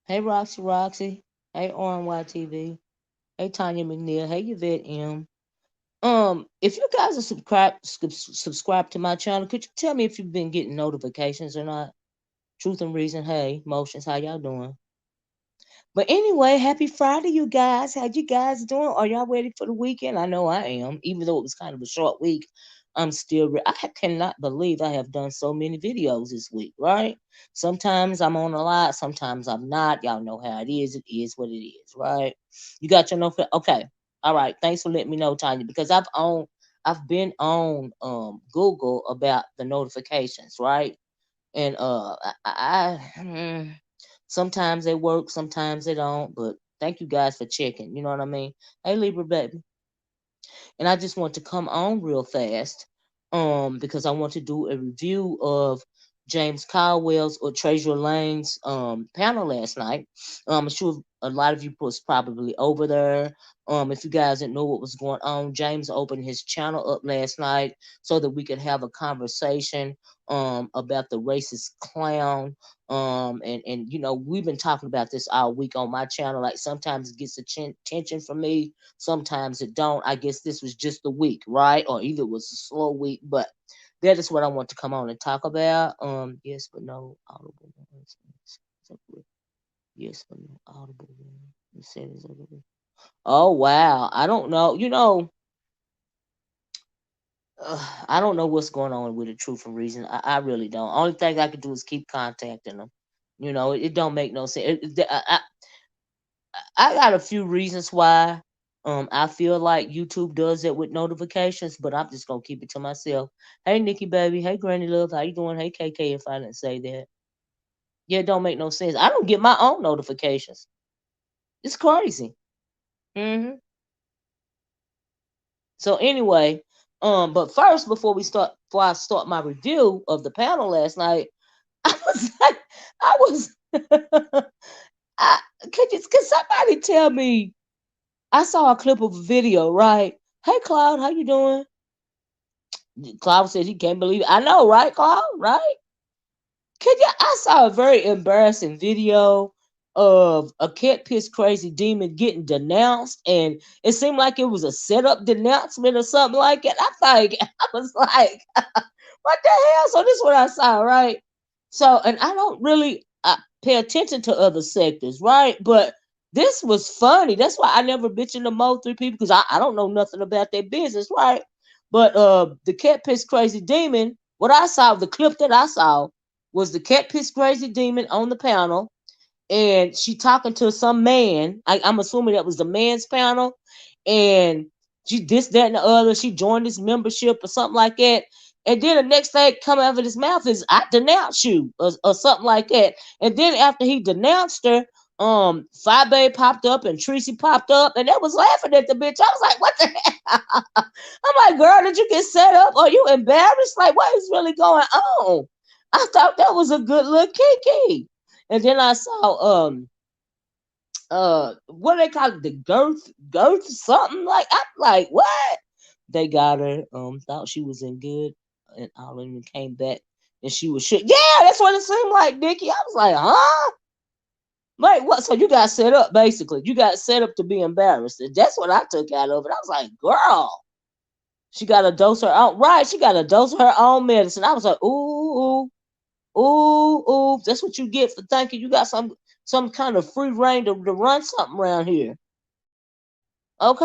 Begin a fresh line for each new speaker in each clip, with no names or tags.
Hey, Roxy. Hey, RNYTV. Hey, Tanya McNeil. Hey, Yvette M. If you guys are subscribed to my channel, could you tell me if you've been getting notifications or not? Truth and Reason. Hey, Motions. How y'all doing? But anyway, happy Friday, you guys. How you guys doing? Are y'all ready for the weekend? I know I am. Even though it was kind of a short week, I'm still. I cannot believe I have done so many videos this week. Right? Sometimes I'm on a lot. Sometimes I'm not. Y'all know how it is. It is what it is. Right? You got your note. Okay. All right. Thanks for letting me know, Tanya. Because I've been on Google about the notifications. Right? And sometimes they work, sometimes they don't. But thank you guys for checking. You know what I mean? Hey, Libra baby. And I just want to come on real fast, because I want to do a review of James Caldwell's or Trezure Lane's panel last night. I'm sure a lot of you was probably over there. If you guys didn't know what was going on, James opened his channel up last night so that we could have a conversation about the racist clown. And we've been talking about this all week on my channel. Like sometimes it gets attention from me, sometimes it don't. I guess this was just a week, right? Or either it was a slow week, but that is what I want to come on and talk about. Yes, but no audible. Yes, but no audible. The settings of it. Oh wow, I don't know. I don't know what's going on with the Truth and Reason. I really don't. Only thing I can do is keep contacting them. It don't make no sense. I got a few reasons why I feel like YouTube does it with notifications, but I'm just gonna keep it to myself. Hey Nikki baby, hey Granny Love, how you doing? Hey KK, if I didn't say that. Yeah, it don't make no sense. I don't get my own notifications. It's crazy. hmm So anyway, but first before I start my review of the panel last night, I was like, I was I could somebody tell me, I saw a clip of a video, right? Hey Cloud, how you doing? Cloud says he can't believe it. I know, right, Cloud? Right? I saw a very embarrassing video of a cat piss crazy demon getting denounced, and it seemed like it was a setup denouncement or something like it. I was like, what the hell? So this is what I saw, right? So, and I don't really pay attention to other sectors, right? But this was funny. That's why I never bitch in the Mo 3 people, because I don't know nothing about their business, right? But the cat piss crazy demon, what I saw, the clip that I saw was the cat piss crazy demon on the panel, and she talking to some man. I'm assuming that was the man's panel, and she this, that, and the other. She joined his membership or something like that. And then the next thing come out of his mouth is "I denounce you" or something like that. And then after he denounced her, Fabe popped up and Tracy popped up, and they was laughing at the bitch. I was like, "What the hell?" I'm like, "Girl, did you get set up? Are you embarrassed? Like, what is really going on?" I thought that was a good little kiki. And then I saw what they call it, the girth something, like I'm like, what? They got her, thought she was in good, and all of them came back and she was shit. Yeah, that's what it seemed like, Nikki. I was like, huh? Like what? So you got set up basically. You got set up to be embarrassed. And that's what I took out of it. I was like, girl, she got to dose her own, right. She got to dose her own medicine. I was like, ooh, ooh, ooh. That's what you get for thinking you got some kind of free reign to run something around here. Okay.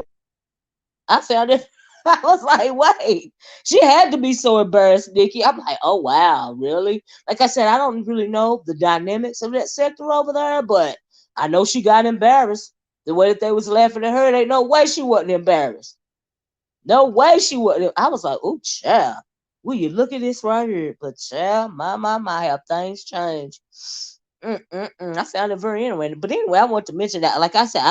I found it. I was like, wait, she had to be so embarrassed, Nikki. I'm like, oh wow, really? Like I said, I don't really know the dynamics of that sector over there, but I know she got embarrassed. The way that they was laughing at her, ain't no way she wasn't embarrassed. No way she wasn't. I was like, oh child, will you look at this right here? But child, my, have things changed. I found it very interesting. But anyway, I want to mention that. Like I said,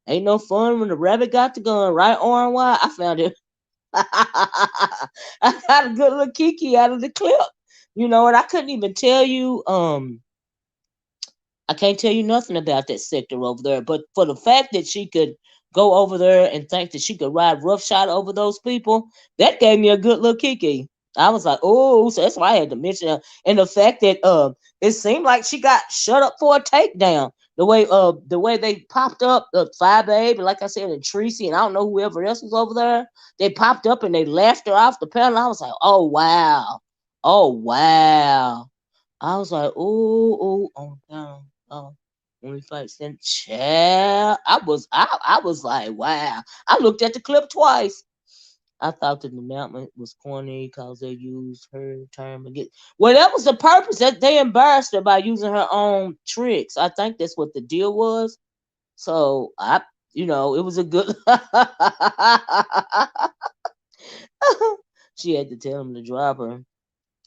ain't no fun when the rabbit got the gun, right? RY. I found it. I got a good little kiki out of the clip, and I couldn't even tell you. I can't tell you nothing about that sector over there. But for the fact that she could go over there and think that she could ride roughshod over those people, that gave me a good little kiki. I was like, oh, so that's why I had to mention her. And the fact that it seemed like she got shut up for a takedown. The way they popped up, Five Babe, and like I said, and Tracy, and I don't know whoever else was over there, they popped up and they laughed her off the panel. I was like, oh wow. Oh wow. I was like, oh, when we fight then child. I was like, wow. I looked at the clip twice. I thought the announcement was corny because they used her term again. Well, that was the purpose. That they embarrassed her by using her own tricks. I think that's what the deal was. So it was a good. She had to tell him to drop her.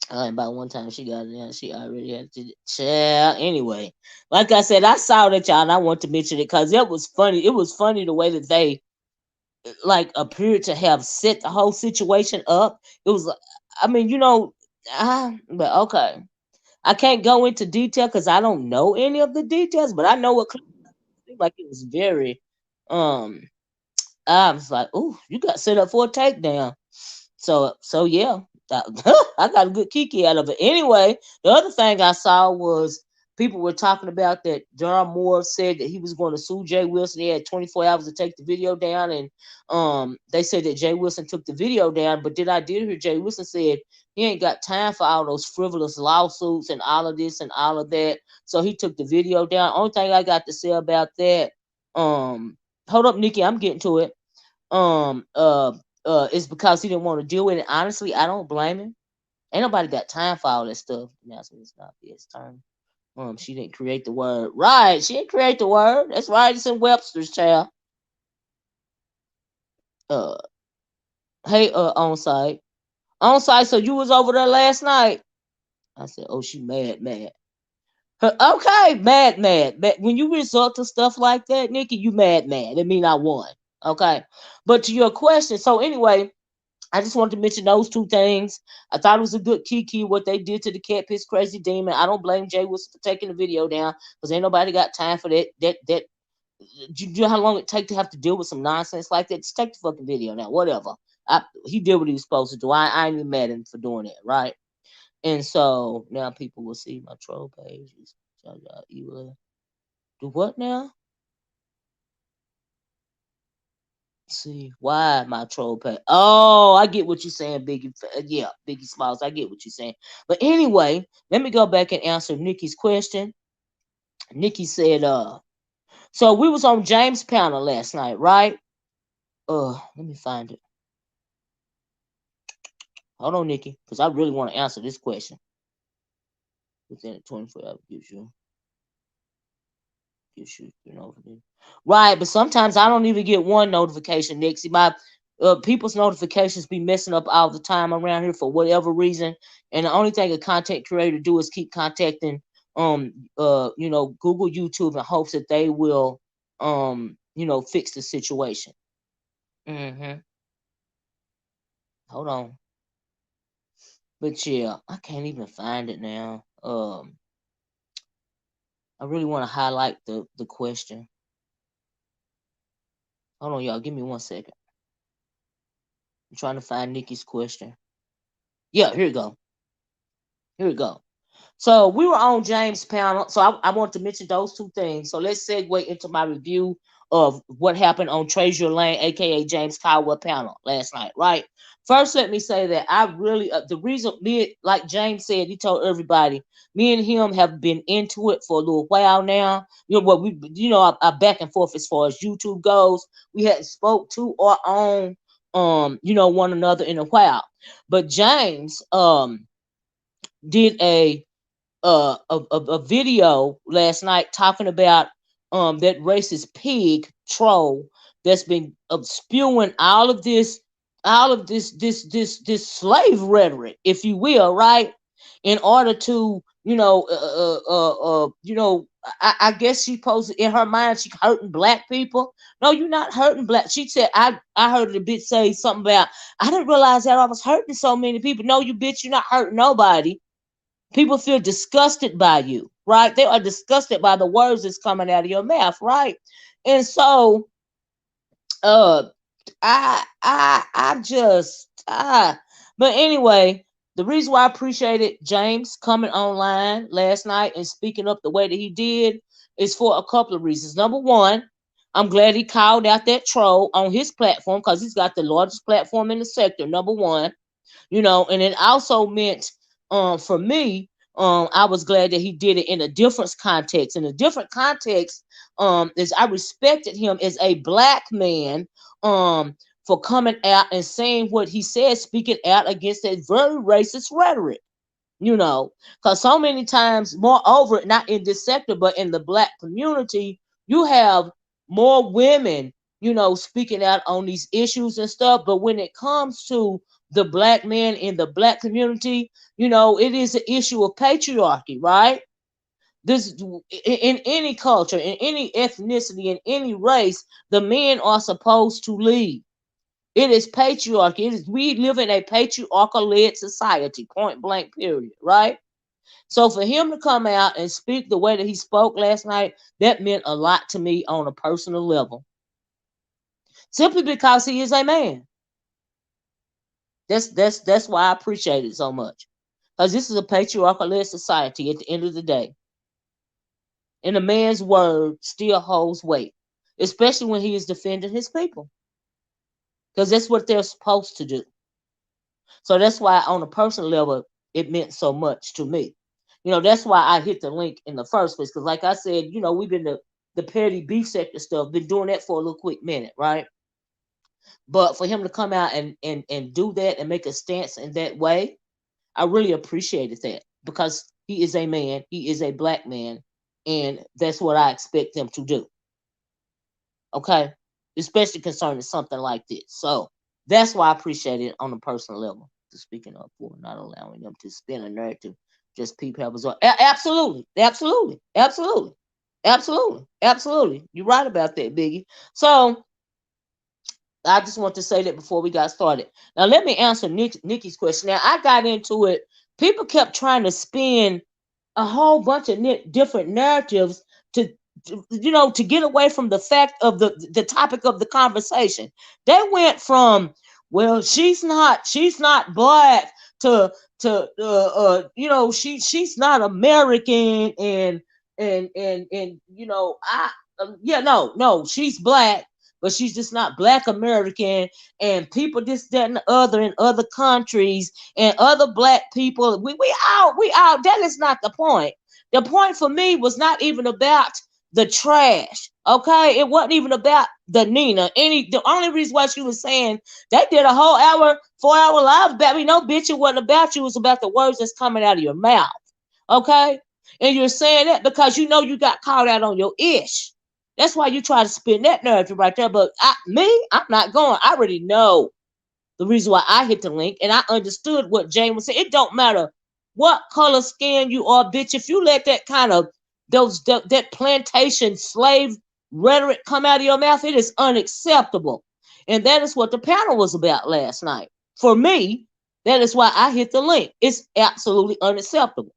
About one time she got it in, she already had to chill. Anyway, like I said, I saw that y'all, and I want to mention it because it was funny. It was funny the way that they like appeared to have set the whole situation up. It was, I mean, but okay. I can't go into detail because I don't know any of the details, but I know what seemed like it was very. Um, I was like, "Oh, you got set up for a takedown." So yeah, I got a good kiki out of it. Anyway, the other thing I saw was people were talking about that John Moore said that he was going to sue Jay Wilson. He had 24 hours to take the video down, and they said that Jay Wilson took the video down. But I did hear Jay Wilson said he ain't got time for all those frivolous lawsuits and all of this and all of that. So he took the video down. Only thing I got to say about that, hold up, Nikki, I'm getting to it. Um, uh, it's because he didn't want to deal with it. Honestly, I don't blame him. Ain't nobody got time for all that stuff. That's what it's not his turn. She didn't create the word. Right, she didn't create the word. That's right. It's in Webster's, child. Uh, hey, on site. So you was over there last night? I said, oh, she mad. Okay, mad. But when you resort to stuff like that, Nikki, you mad. It mean I won. Okay, but to your question. So anyway, I just wanted to mention those two things. I thought it was a good kiki what they did to the cat piss crazy demon. I don't blame Jay Wilson for taking the video down because ain't nobody got time for that. You know how long it take to have to deal with some nonsense like that? Just take the fucking video now. Whatever. He did what he was supposed to do. I ain't even mad at him for doing it, right? And so now people will see my troll pages. You will do what now? See why my troll pay. Oh, I get what you're saying, Biggie. Yeah, Biggie Smalls. I get what you're saying. But anyway, let me go back and answer Nikki's question. Nikki said, so we was on James' panel last night, right? Let me find it. Hold on, Nikki, because I really want to answer this question. Within 24 hours, gives you right, but sometimes I don't even get one notification, Nixie. My people's notifications be messing up all the time around here for whatever reason, and the only thing a content creator do is keep contacting Google, YouTube, in hopes that they will fix the situation. Hold on. But yeah, I can't even find it now. I really want to highlight the question. Hold on, y'all. Give me 1 second. I'm trying to find Nikki's question. Yeah, here we go. So we were on James' panel. So I want to mention those two things. So let's segue into my review of what happened on Trezure Lane, aka James Caldwell panel last night. Right. First, let me say that I really the reason like James said, he told everybody, me and him have been into it for a little while now. You know what we our back and forth as far as YouTube goes. We hadn't spoke to or on one another in a while. But James did a video last night talking about that racist pig troll that's been spewing all of this slave rhetoric, if you will, right? In order to I guess she posted in her mind she hurting black people. No, you're not hurting black. She said I heard a bitch say something about I didn't realize that I was hurting so many people. No, you bitch, you're not hurting nobody. People feel disgusted by you, right? They are disgusted by the words that's coming out of your mouth, right? And so, uh, I just, but anyway, The reason why I appreciated James coming online last night and speaking up the way that he did is for a couple of reasons. Number one, I'm glad he called out that troll on his platform because he's got the largest platform in the sector. Number one, and it also meant for me, I was glad that he did it in a different context. In a different context, is I respected him as a black man, for coming out and saying what he said, speaking out against that very racist rhetoric. Because so many times, moreover, not in this sector, but in the black community, you have more women, speaking out on these issues and stuff. But when it comes to the black man in the black community, it is an issue of patriarchy, right? This in any culture, in any ethnicity, in any race, the men are supposed to lead. It is patriarchy. We live in a patriarchal led society, point blank, period, right? So for him to come out and speak the way that he spoke last night, that meant a lot to me on a personal level. Simply because he is a man. That's why I appreciate it so much. Because this is a patriarchal led society at the end of the day. And a man's word still holds weight, especially when he is defending his people. Because that's what they're supposed to do. So that's why on a personal level, it meant so much to me. That's why I hit the link in the first place. Because like I said, we've been the petty beef sector stuff, been doing that for a little quick minute, right? But for him to come out and do that and make a stance in that way, I really appreciated that because he is a man, he is a black man, and that's what I expect him to do. Okay? Especially concerning something like this. So that's why I appreciate it on a personal level. Speaking up for not allowing them to spin a narrative, just people have absorbed. Absolutely, absolutely, absolutely, absolutely, absolutely. You're right about that, Biggie. So I just want to say that before we got started. Now let me answer Nikki's question. Now I got into it. People kept trying to spin a whole bunch of different narratives to get away from the fact of the topic of the conversation. They went from, well, she's not black to she's not American and no, she's black, but she's just not black American, and people this, that, and the other in other countries and other black people. We out. That is not the point. The point for me was not even about the trash. Okay, it wasn't even about the Nina. The only reason why she was saying they did a whole 4-hour live about me. No, bitch, it wasn't about you. It was about the words that's coming out of your mouth. Okay, and you're saying that because you got called out on your ish. That's why you try to spin that narrative right there. But I'm not going. I already know the reason why I hit the link, and I understood what Jane was saying. It don't matter what color skin you are, bitch. If you let that kind of that plantation slave rhetoric come out of your mouth, it is unacceptable. And that is what the panel was about last night. For me, that is why I hit the link. It's absolutely unacceptable.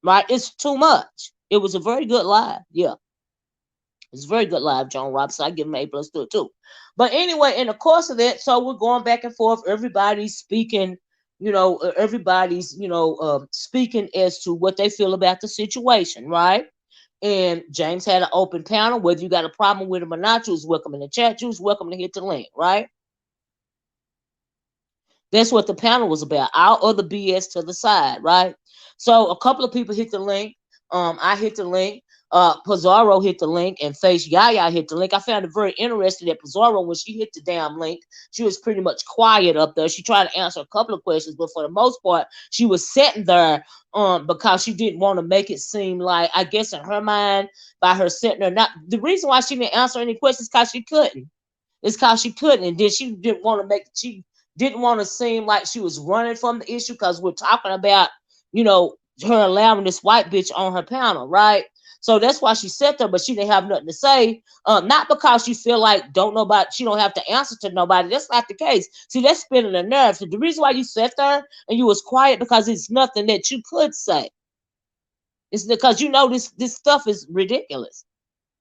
Right? It's too much. It was a very good live. Yeah. It's a very good live, John Robinson. I give him A+ to it too. But anyway, in the course of that, so we're going back and forth. Everybody's speaking, everybody's, speaking as to what they feel about the situation, right? And James had an open panel. Whether you got a problem with him or not, you was welcome in the chat. You was welcome to hit the link, right? That's what the panel was about. Our other BS to the side, right? So a couple of people hit the link. I hit the link. Pizarro hit the link, and Face Yaya hit the link. I found it very interesting that Pizarro, when she hit the damn link, she was pretty much quiet up there. She tried to answer a couple of questions, but for the most part, she was sitting there because she didn't want to make it seem like, I guess in her mind, by her sitting there, not the reason why she didn't answer any questions because she couldn't. It's because she couldn't, and then she didn't want to seem like she was running from the issue because we're talking about, her allowing this white bitch on her panel, right? So that's why she sat there, but she didn't have nothing to say. Not because she feel like she don't have to answer to nobody. That's not the case. See, that's spinning a nerve. So the reason why you sat there and you was quiet because it's nothing that you could say. It's because this stuff is ridiculous.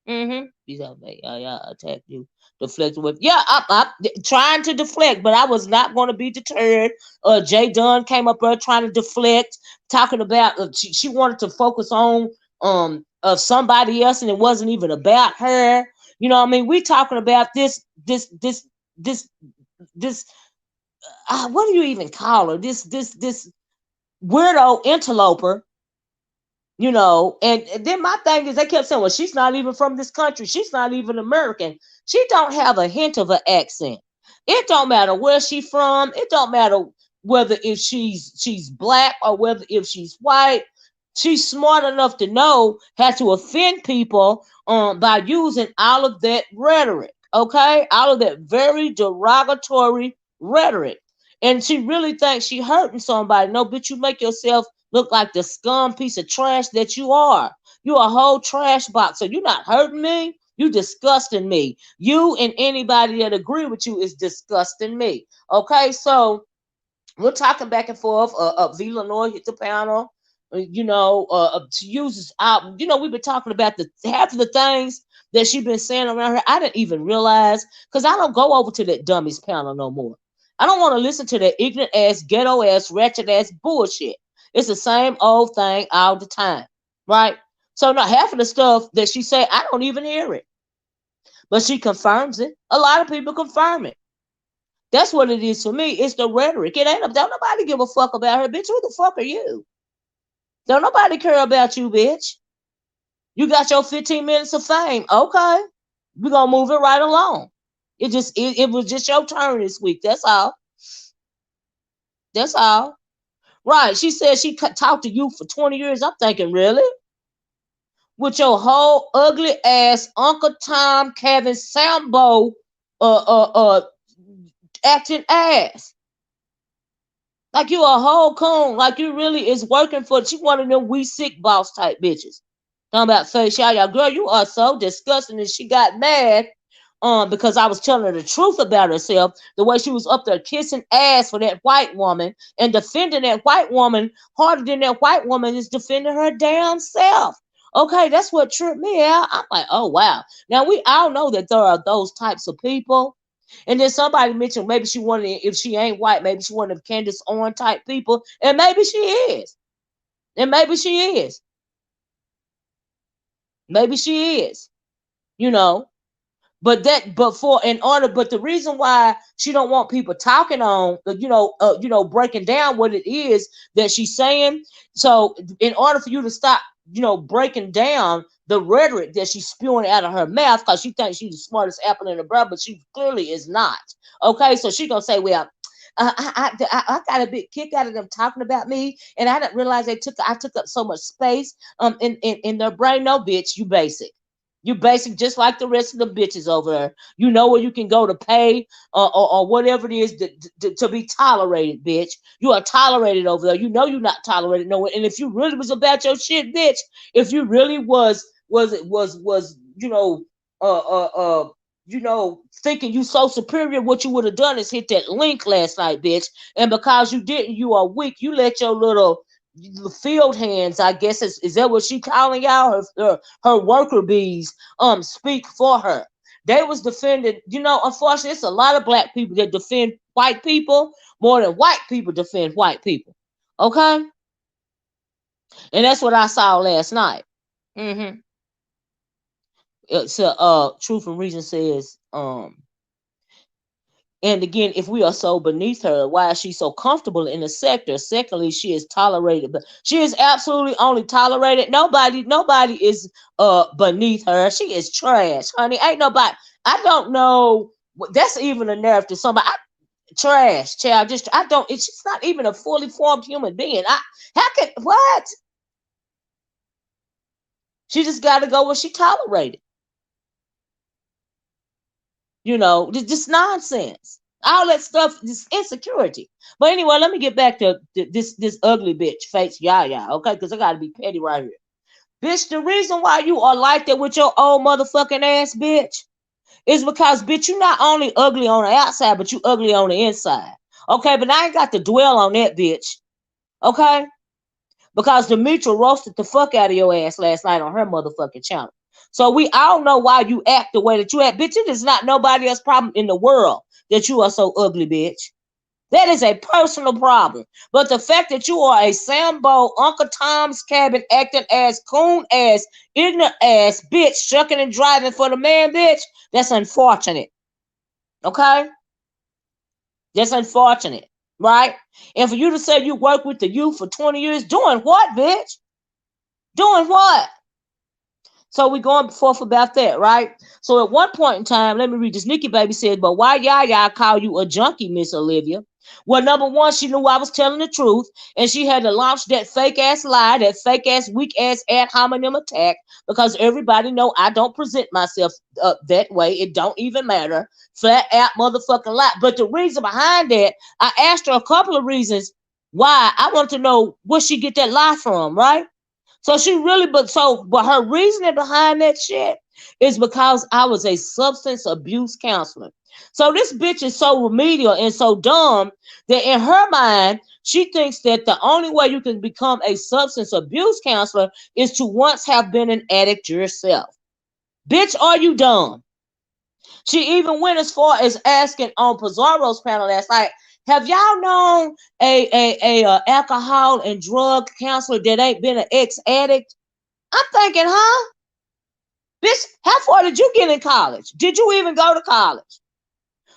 These are yeah, attack you, deflect with. Yeah, I'm trying to deflect, but I was not going to be deterred. Jay Dunn came up there trying to deflect, talking about she wanted to focus on of somebody else, and it wasn't even about her. You know what I mean? We talking about this this what do you even call her? This weirdo interloper, and then my thing is they kept saying, well, she's not even from this country, she's not even American, she don't have a hint of an accent. It don't matter where she's from, it don't matter whether if she's black or whether if she's white. She's smart enough to know how to offend people by using all of that rhetoric, okay, all of that very derogatory rhetoric. And she really thinks she hurting somebody. No, bitch, you make yourself look like the scum piece of trash that you are. You a whole trash box. So you're not hurting me. You disgusting me. You and anybody that agree with you is disgusting me. Okay, so we're talking back and forth. Villanor hit the panel. To use this out. We've been talking about the half of the things that she's been saying around her. I didn't even realize because I don't go over to that dummies panel no more. I don't want to listen to that ignorant ass, ghetto ass, wretched ass bullshit. It's the same old thing all the time, right? So now half of the stuff that she say, I don't even hear it, but she confirms it. A lot of people confirm it. That's what it is for me. It's the rhetoric. It ain't. Don't nobody give a fuck about her, bitch. Who the fuck are you? Don't nobody care about you, bitch. You got your 15 minutes of fame. Okay, we're gonna move it right along. It was just your turn this week. That's all. That's all. Right. She said she talked to you for 20 years. I'm thinking, really? With your whole ugly ass Uncle Tom, Kevin Sambo acting ass. Like you a whole coon. Like you really is working for, she one of them we sick boss type bitches. Talking about face y'all, girl, you are so disgusting. And she got mad because I was telling her the truth about herself, the way she was up there kissing ass for that white woman and defending that white woman harder than that white woman is defending her damn self. Okay, that's what tripped me out. I'm like, oh wow. Now we all know that there are those types of people. And then somebody mentioned maybe she wanted, if she ain't white, maybe she one of Candace Owens type people, and maybe she is, and maybe she is, maybe she is, you know. But the reason why she don't want people talking on, breaking down what it is that she's saying. So in order for you to stop, breaking down the rhetoric that she's spewing out of her mouth, because she thinks she's the smartest apple in the barrel, but she clearly is not. Okay, so she gonna say, well, I got a big kick out of them talking about me, and I didn't realize I took up so much space in their brain. No, bitch, you basic. You basic just like the rest of the bitches over there. You know where you can go to pay or whatever it is to be tolerated, bitch. You are tolerated over there. You know you're not tolerated nowhere. And if you really was about your shit, bitch, if you really was thinking you so superior, what you would have done is hit that link last night, bitch. And because you didn't, you are weak. You let your little field hands, I guess is that what she calling y'all, her worker bees speak for her. They was defending, unfortunately it's a lot of black people that defend white people more than white people defend white people. Okay, and that's what I saw last night. So Truth and Reason says and again, if we are so beneath her, why is she so comfortable in the sector? Secondly, she is tolerated, but she is absolutely only tolerated. Nobody is beneath her. She is trash, honey. Ain't nobody. I don't know. That's even a narrative. Somebody trash, child. Just I don't. She's not even a fully formed human being. How can what? She just got to go where she tolerated. Just nonsense. All that stuff, this insecurity. But anyway, let me get back to this ugly bitch face, Yaya, okay? Because I gotta be petty right here. Bitch, the reason why you are like that with your old motherfucking ass, bitch, is because, bitch, you not only ugly on the outside, but you ugly on the inside. Okay, but I ain't got to dwell on that, bitch. Okay? Because Demetra roasted the fuck out of your ass last night on her motherfucking channel. So we all know why you act the way that you act. Bitch, it is not nobody else's problem in the world that you are so ugly, bitch. That is a personal problem. But the fact that you are a Sambo, Uncle Tom's Cabin, acting ass, coon ass, ignorant ass, bitch, shucking and driving for the man, bitch, that's unfortunate. Okay? That's unfortunate, right? And for you to say you work with the youth for 20 years, doing what, bitch? Doing what? So we going forth about that, right? So at one point in time, let me read this. Nikki Baby said, but why y'all call you a junkie, Miss Olivia? Well, number one, she knew I was telling the truth, and she had to launch that fake ass lie, that fake ass, weak ass ad hominem attack, because everybody know I don't present myself that way. It don't even matter. Flat out motherfucking lie. But the reason behind that, I asked her a couple of reasons why. I want to know where she get that lie from, right? So she really, but her reasoning behind that shit is because I was a substance abuse counselor. So this bitch is so remedial and so dumb that in her mind, she thinks that the only way you can become a substance abuse counselor is to once have been an addict yourself. Bitch, are you dumb? She even went as far as asking on Pizarro's panel last night, have y'all known a alcohol and drug counselor that ain't been an ex-addict? I'm thinking, huh? Bitch, how far did you get in college? Did you even go to college?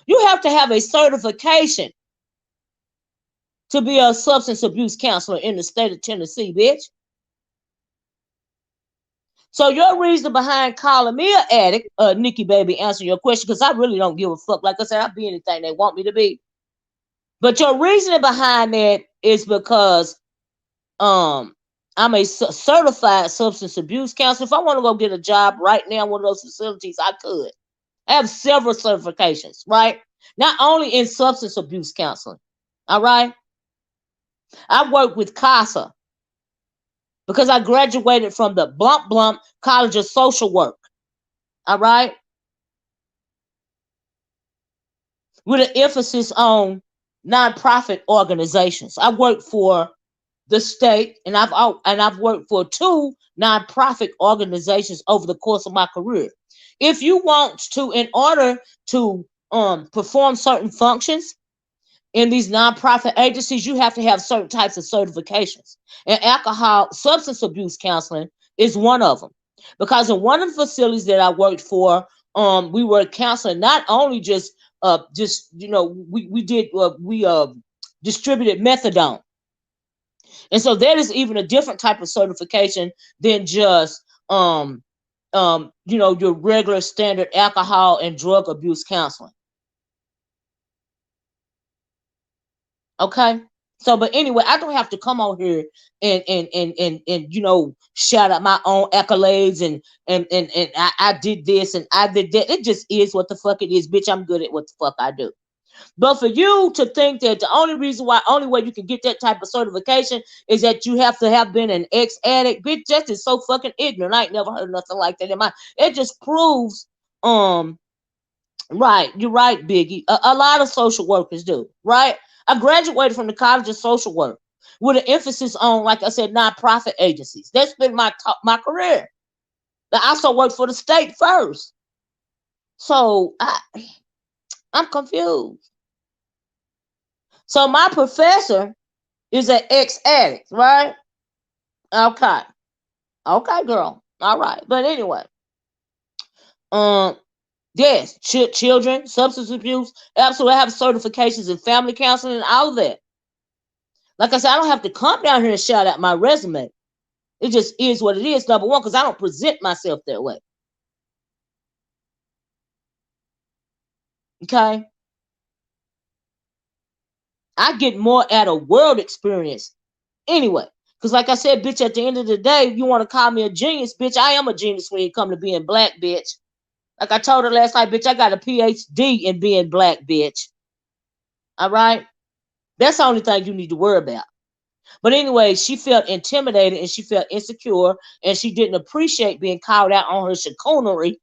You have to have a certification to be a substance abuse counselor in the state of Tennessee, bitch. So your reason behind calling me an addict, Nikki Baby, answer your question, because I really don't give a fuck. Like I said, I'll be anything they want me to be. But your reasoning behind that is because I'm a certified substance abuse counselor. If I want to go get a job right now in one of those facilities, I could. I have several certifications, right? Not only in substance abuse counseling, all right? I work with CASA because I graduated from the Blump College of Social Work, all right? With an emphasis on nonprofit organizations. I work for the state, and I've worked for 2 nonprofit organizations over the course of my career. If you want to, in order to perform certain functions in these nonprofit agencies, you have to have certain types of certifications. And alcohol substance abuse counseling is one of them, because in one of the facilities that I worked for, we were counseling not only just we distributed methadone. And so that is even a different type of certification than just your regular standard alcohol and drug abuse counseling. Okay. So, but anyway, I don't have to come on here and shout out my own accolades and I did this and I did that. It just is what the fuck it is, bitch. I'm good at what the fuck I do. But for you to think that the only way you can get that type of certification is that you have to have been an ex-addict, bitch, that is so fucking ignorant. I ain't never heard nothing like that in my. It just proves, right, you're right, Biggie. A lot of social workers do, right? I graduated from the College of Social Work with an emphasis on, like I said, nonprofit agencies. That's been my career. I also worked for the state first. So I'm confused. So my professor is an ex-addict, right? Okay. Okay, girl. All right. But anyway, yes, children, substance abuse, absolutely. I have certifications in family counseling and all of that. Like I said, I don't have to come down here and shout out my resume. It just is what it is, number one, because I don't present myself that way. Okay? I get more out of world experience anyway. Because like I said, bitch, at the end of the day, you want to call me a genius, bitch, I am a genius when it comes to being black, bitch. Like I told her last night, bitch, I got a PhD in being black, bitch. All right? That's the only thing you need to worry about. But anyway, she felt intimidated and she felt insecure and she didn't appreciate being called out on her chicanery.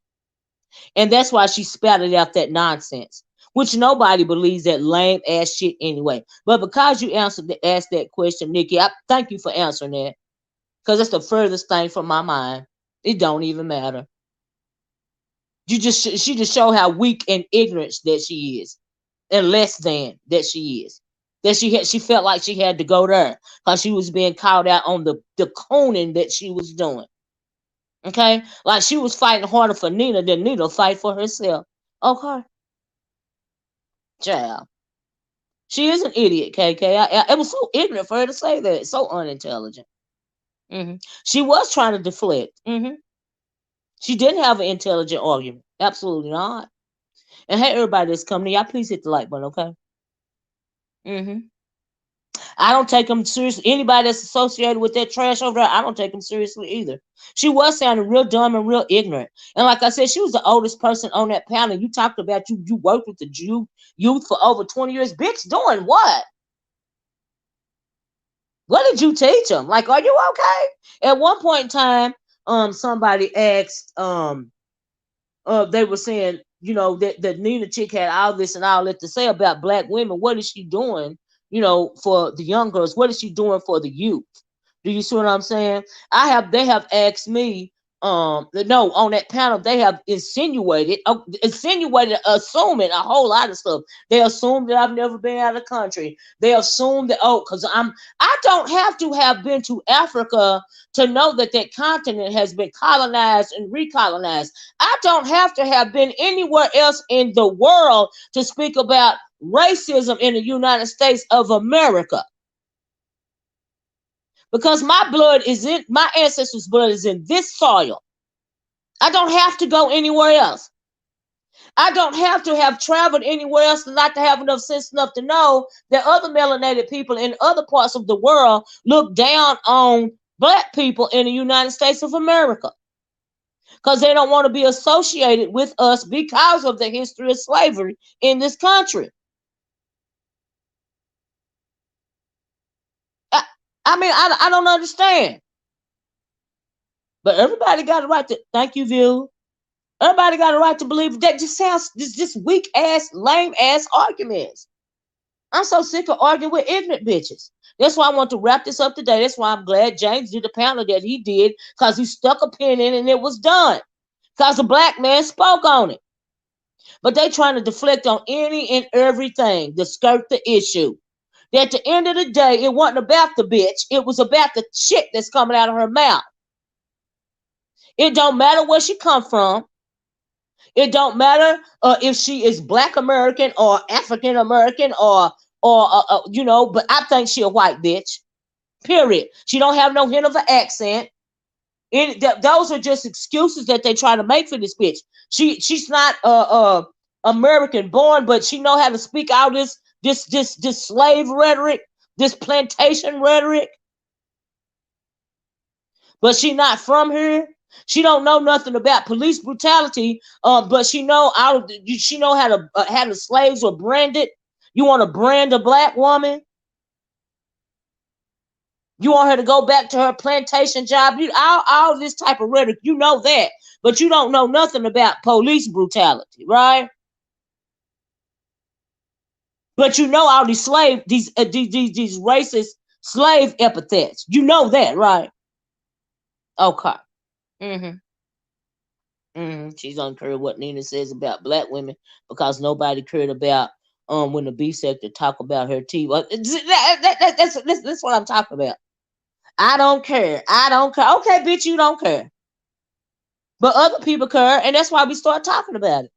And that's why she spouted out that nonsense, which nobody believes that lame ass shit anyway. But because you asked that question, Nikki, I thank you for answering that, because that's the furthest thing from my mind. It don't even matter. She just showed how weak and ignorant that she is, and less than that she is. That she felt like she had to go there because she was being called out on the cooning that she was doing. Okay, like she was fighting harder for Nina than Nina fight for herself. Okay, child. She is an idiot, KK. It was so ignorant for her to say that. So unintelligent. She was trying to deflect. She didn't have an intelligent argument. Absolutely not. And hey, everybody that's coming to y'all, please hit the like button, okay? I don't take them seriously. Anybody that's associated with that trash over there, I don't take them seriously either. She was sounding real dumb and real ignorant. And like I said, she was the oldest person on that panel. You talked about you worked with the youth for over 20 years. Bitch, doing what? What did you teach them? Like, are you okay? At one point in time, somebody asked, they were saying, that Nina Chick had all this and all that to say about black women. What is she doing, for the young girls? What is she doing for the youth? Do you see what I'm saying? They have asked me, no, on that panel, they have insinuated, assuming a whole lot of stuff. They assume that I've never been out of the country. They assume that, because I don't have to have been to Africa to know that that continent has been colonized and recolonized. I don't have to have been anywhere else in the world to speak about racism in the United States of America. Because my ancestors' blood is in this soil. I don't have to go anywhere else. I don't have to have traveled anywhere else not to have enough sense enough to know that other melanated people in other parts of the world look down on black people in the United States of America. Because they don't want to be associated with us because of the history of slavery in this country. I don't understand. But everybody got a right to, thank you, View. Everybody got a right to believe that. Just sounds just weak ass, lame ass arguments. I'm so sick of arguing with ignorant bitches. That's why I want to wrap this up today. That's why I'm glad James did the panel that he did, because he stuck a pin in and it was done. Because a black man spoke on it. But they trying to deflect on any and everything to skirt the issue. At the end of the day, it wasn't about the bitch. It was about the shit that's coming out of her mouth. It don't matter where she come from. It don't matter if she is Black American or African American or but I think she a white bitch. Period. She don't have no hint of an accent. Those are just excuses that they try to make for this bitch. She's not American born, but she know how to speak out this slave rhetoric, this plantation rhetoric. But she not from here. She don't know nothing about police brutality, but she know how the slaves were branded. You want to brand a black woman? You want her to go back to her plantation job? All this type of rhetoric, you know that, but you don't know nothing about police brutality, right? But you know all these these racist slave epithets. You know that, right? Okay. She's unclear what Nina says about black women because nobody cared about when the B sector talk about her teeth. That's what I'm talking about. I don't care. Okay, bitch, you don't care. But other people care, and that's why we start talking about it.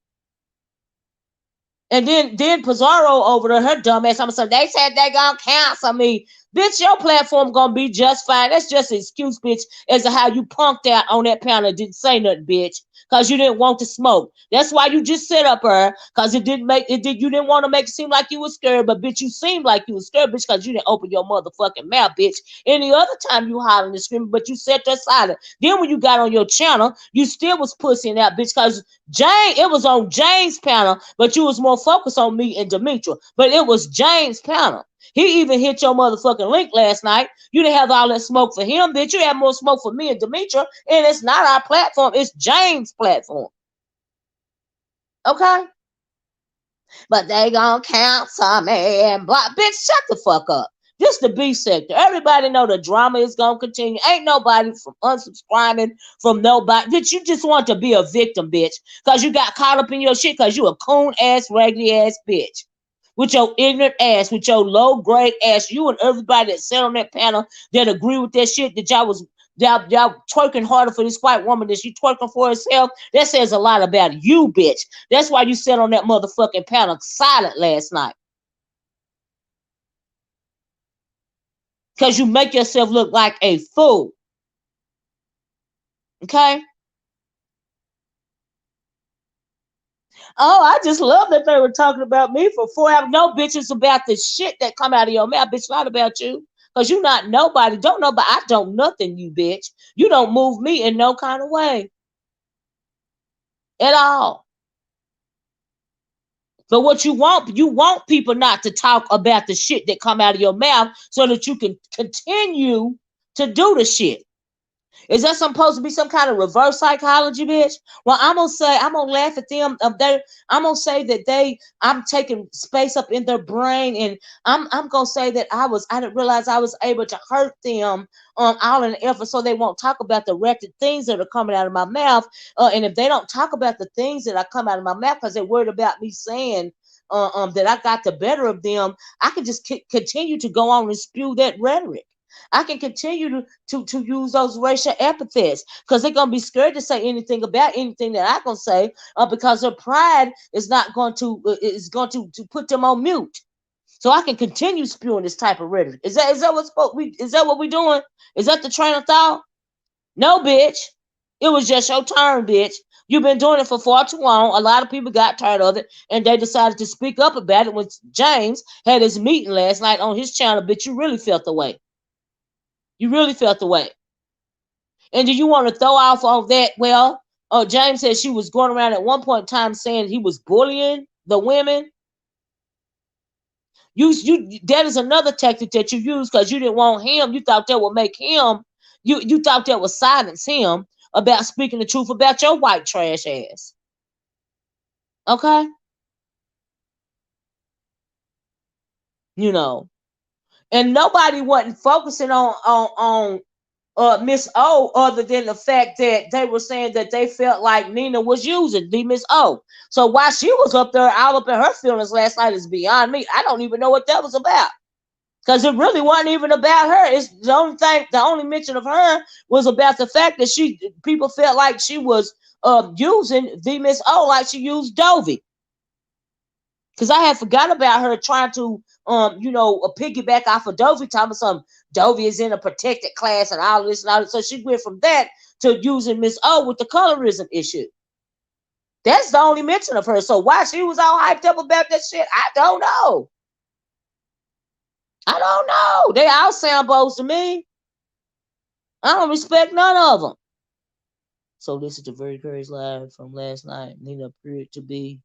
And then Pizarro over to her dumb ass, I'm saying they said they gonna cancel me. Bitch, your platform gonna be just fine. That's just an excuse, bitch, as to how you punked out on that panel. Didn't say nothing, bitch, because you didn't want to smoke. That's why you just sit up her, because you didn't want to make it seem like you was scared, but bitch, you seemed like you was scared, bitch, because you didn't open your motherfucking mouth, bitch. Any other time you hollering and screaming, but you sat there silent. Then when you got on your channel, you still was pussying out, bitch, because it was on James' panel, but you was more focused on me and Demetra. But it was James' panel. He even hit your motherfucking link last night. You didn't have all that smoke for him, bitch. You had more smoke for me and Demetra, and it's not our platform. It's James' platform. Okay? But they gonna cancel me and block. Bitch, shut the fuck up. Just the B sector. Everybody know the drama is gonna continue. Ain't nobody from unsubscribing from nobody. Bitch, you just want to be a victim, bitch. Cause you got caught up in your shit cause you a coon ass, raggedy ass bitch. With your ignorant ass, with your low grade ass, you and everybody that sat on that panel that agree with that shit that y'all twerking harder for this white woman than she twerking for herself. That says a lot about you, bitch. That's why you sat on that motherfucking panel silent last night. Because you make yourself look like a fool. Okay? Oh, I just love that they were talking about me for 4 hours. No, bitch, it's about the shit that come out of your mouth. Bitch, not about you. Because you not nobody. Don't nobody. I don't nothing, you bitch. You don't move me in no kind of way. At all. But what you want people not to talk about the shit that come out of your mouth so that you can continue to do the shit. Is that supposed to be some kind of reverse psychology, bitch? Well, I'm gonna laugh at them. I'm gonna say that I'm taking space up in their brain, and I'm gonna say that I didn't realize I was able to hurt them all in the effort so they won't talk about the wretched things that are coming out of my mouth. And if they don't talk about the things that are come out of my mouth because they're worried about me saying that I got the better of them, I can just continue to go on and spew that rhetoric. I can continue to use those racial epithets because they're gonna be scared to say anything about anything that I'm gonna say because their pride is not going to to put them on mute. So I can continue spewing this type of rhetoric. Is that what we doing? Is that the train of thought? No, bitch. It was just your turn, bitch. You've been doing it for far too long. A lot of people got tired of it, and they decided to speak up about it when James had his meeting last night on his channel. Bitch, you really felt the way. You really felt the way. And do you want to throw off on that? Well, James said she was going around at one point in time saying he was bullying the women. That is another tactic that you use because you didn't want him. You thought that would make him. You thought that would silence him about speaking the truth about your white trash ass. Okay. You know, and nobody wasn't focusing on Miss O, other than the fact that they were saying that they felt like Nina was using the Miss O. So why she was up there all up in her feelings last night is beyond me. I don't even know what that was about. Because it really wasn't even about her. It's the only mention of her was about the fact that people felt like she was using the Miss O like she used Dovey. Because I had forgot about her trying to piggyback off of Dovey, talking about some Dovey is in a protected class and all this and all that. So she went from that to using Miss O with the colorism issue. That's the only mention of her. So why she was all hyped up about that shit, I don't know. I don't know. They all sound bows to me. I don't respect none of them. So this is the very curious live from last night. Nina appeared to be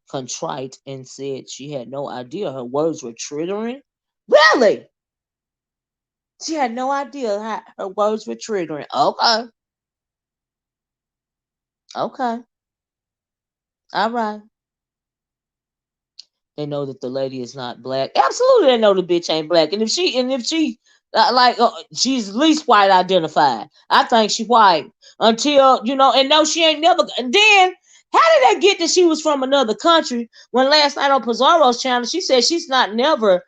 contrite and said she had no idea her words were triggering. Really? She had no idea how her words were triggering. Okay. Okay. All right. They know that the lady is not black. Absolutely, they know the bitch ain't black. And if she she's least white identified. I think she white until and no, she ain't never. And then how did they get that she was from another country when last night on Pizarro's channel she said she's not never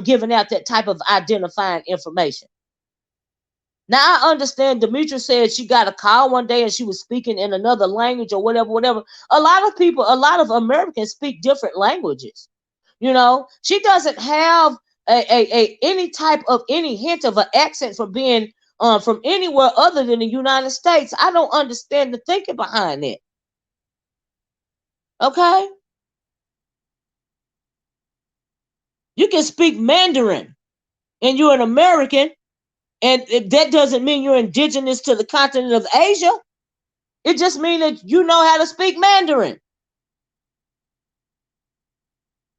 giving out that type of identifying information. Now I understand Demetra said she got a call one day and she was speaking in another language or whatever. A lot of Americans speak different languages. She doesn't have any type of any hint of an accent for being from anywhere other than the United States. I don't understand the thinking behind it. Okay? You can speak Mandarin and you're an American, and that doesn't mean you're indigenous to the continent of Asia. It just means that you know how to speak Mandarin.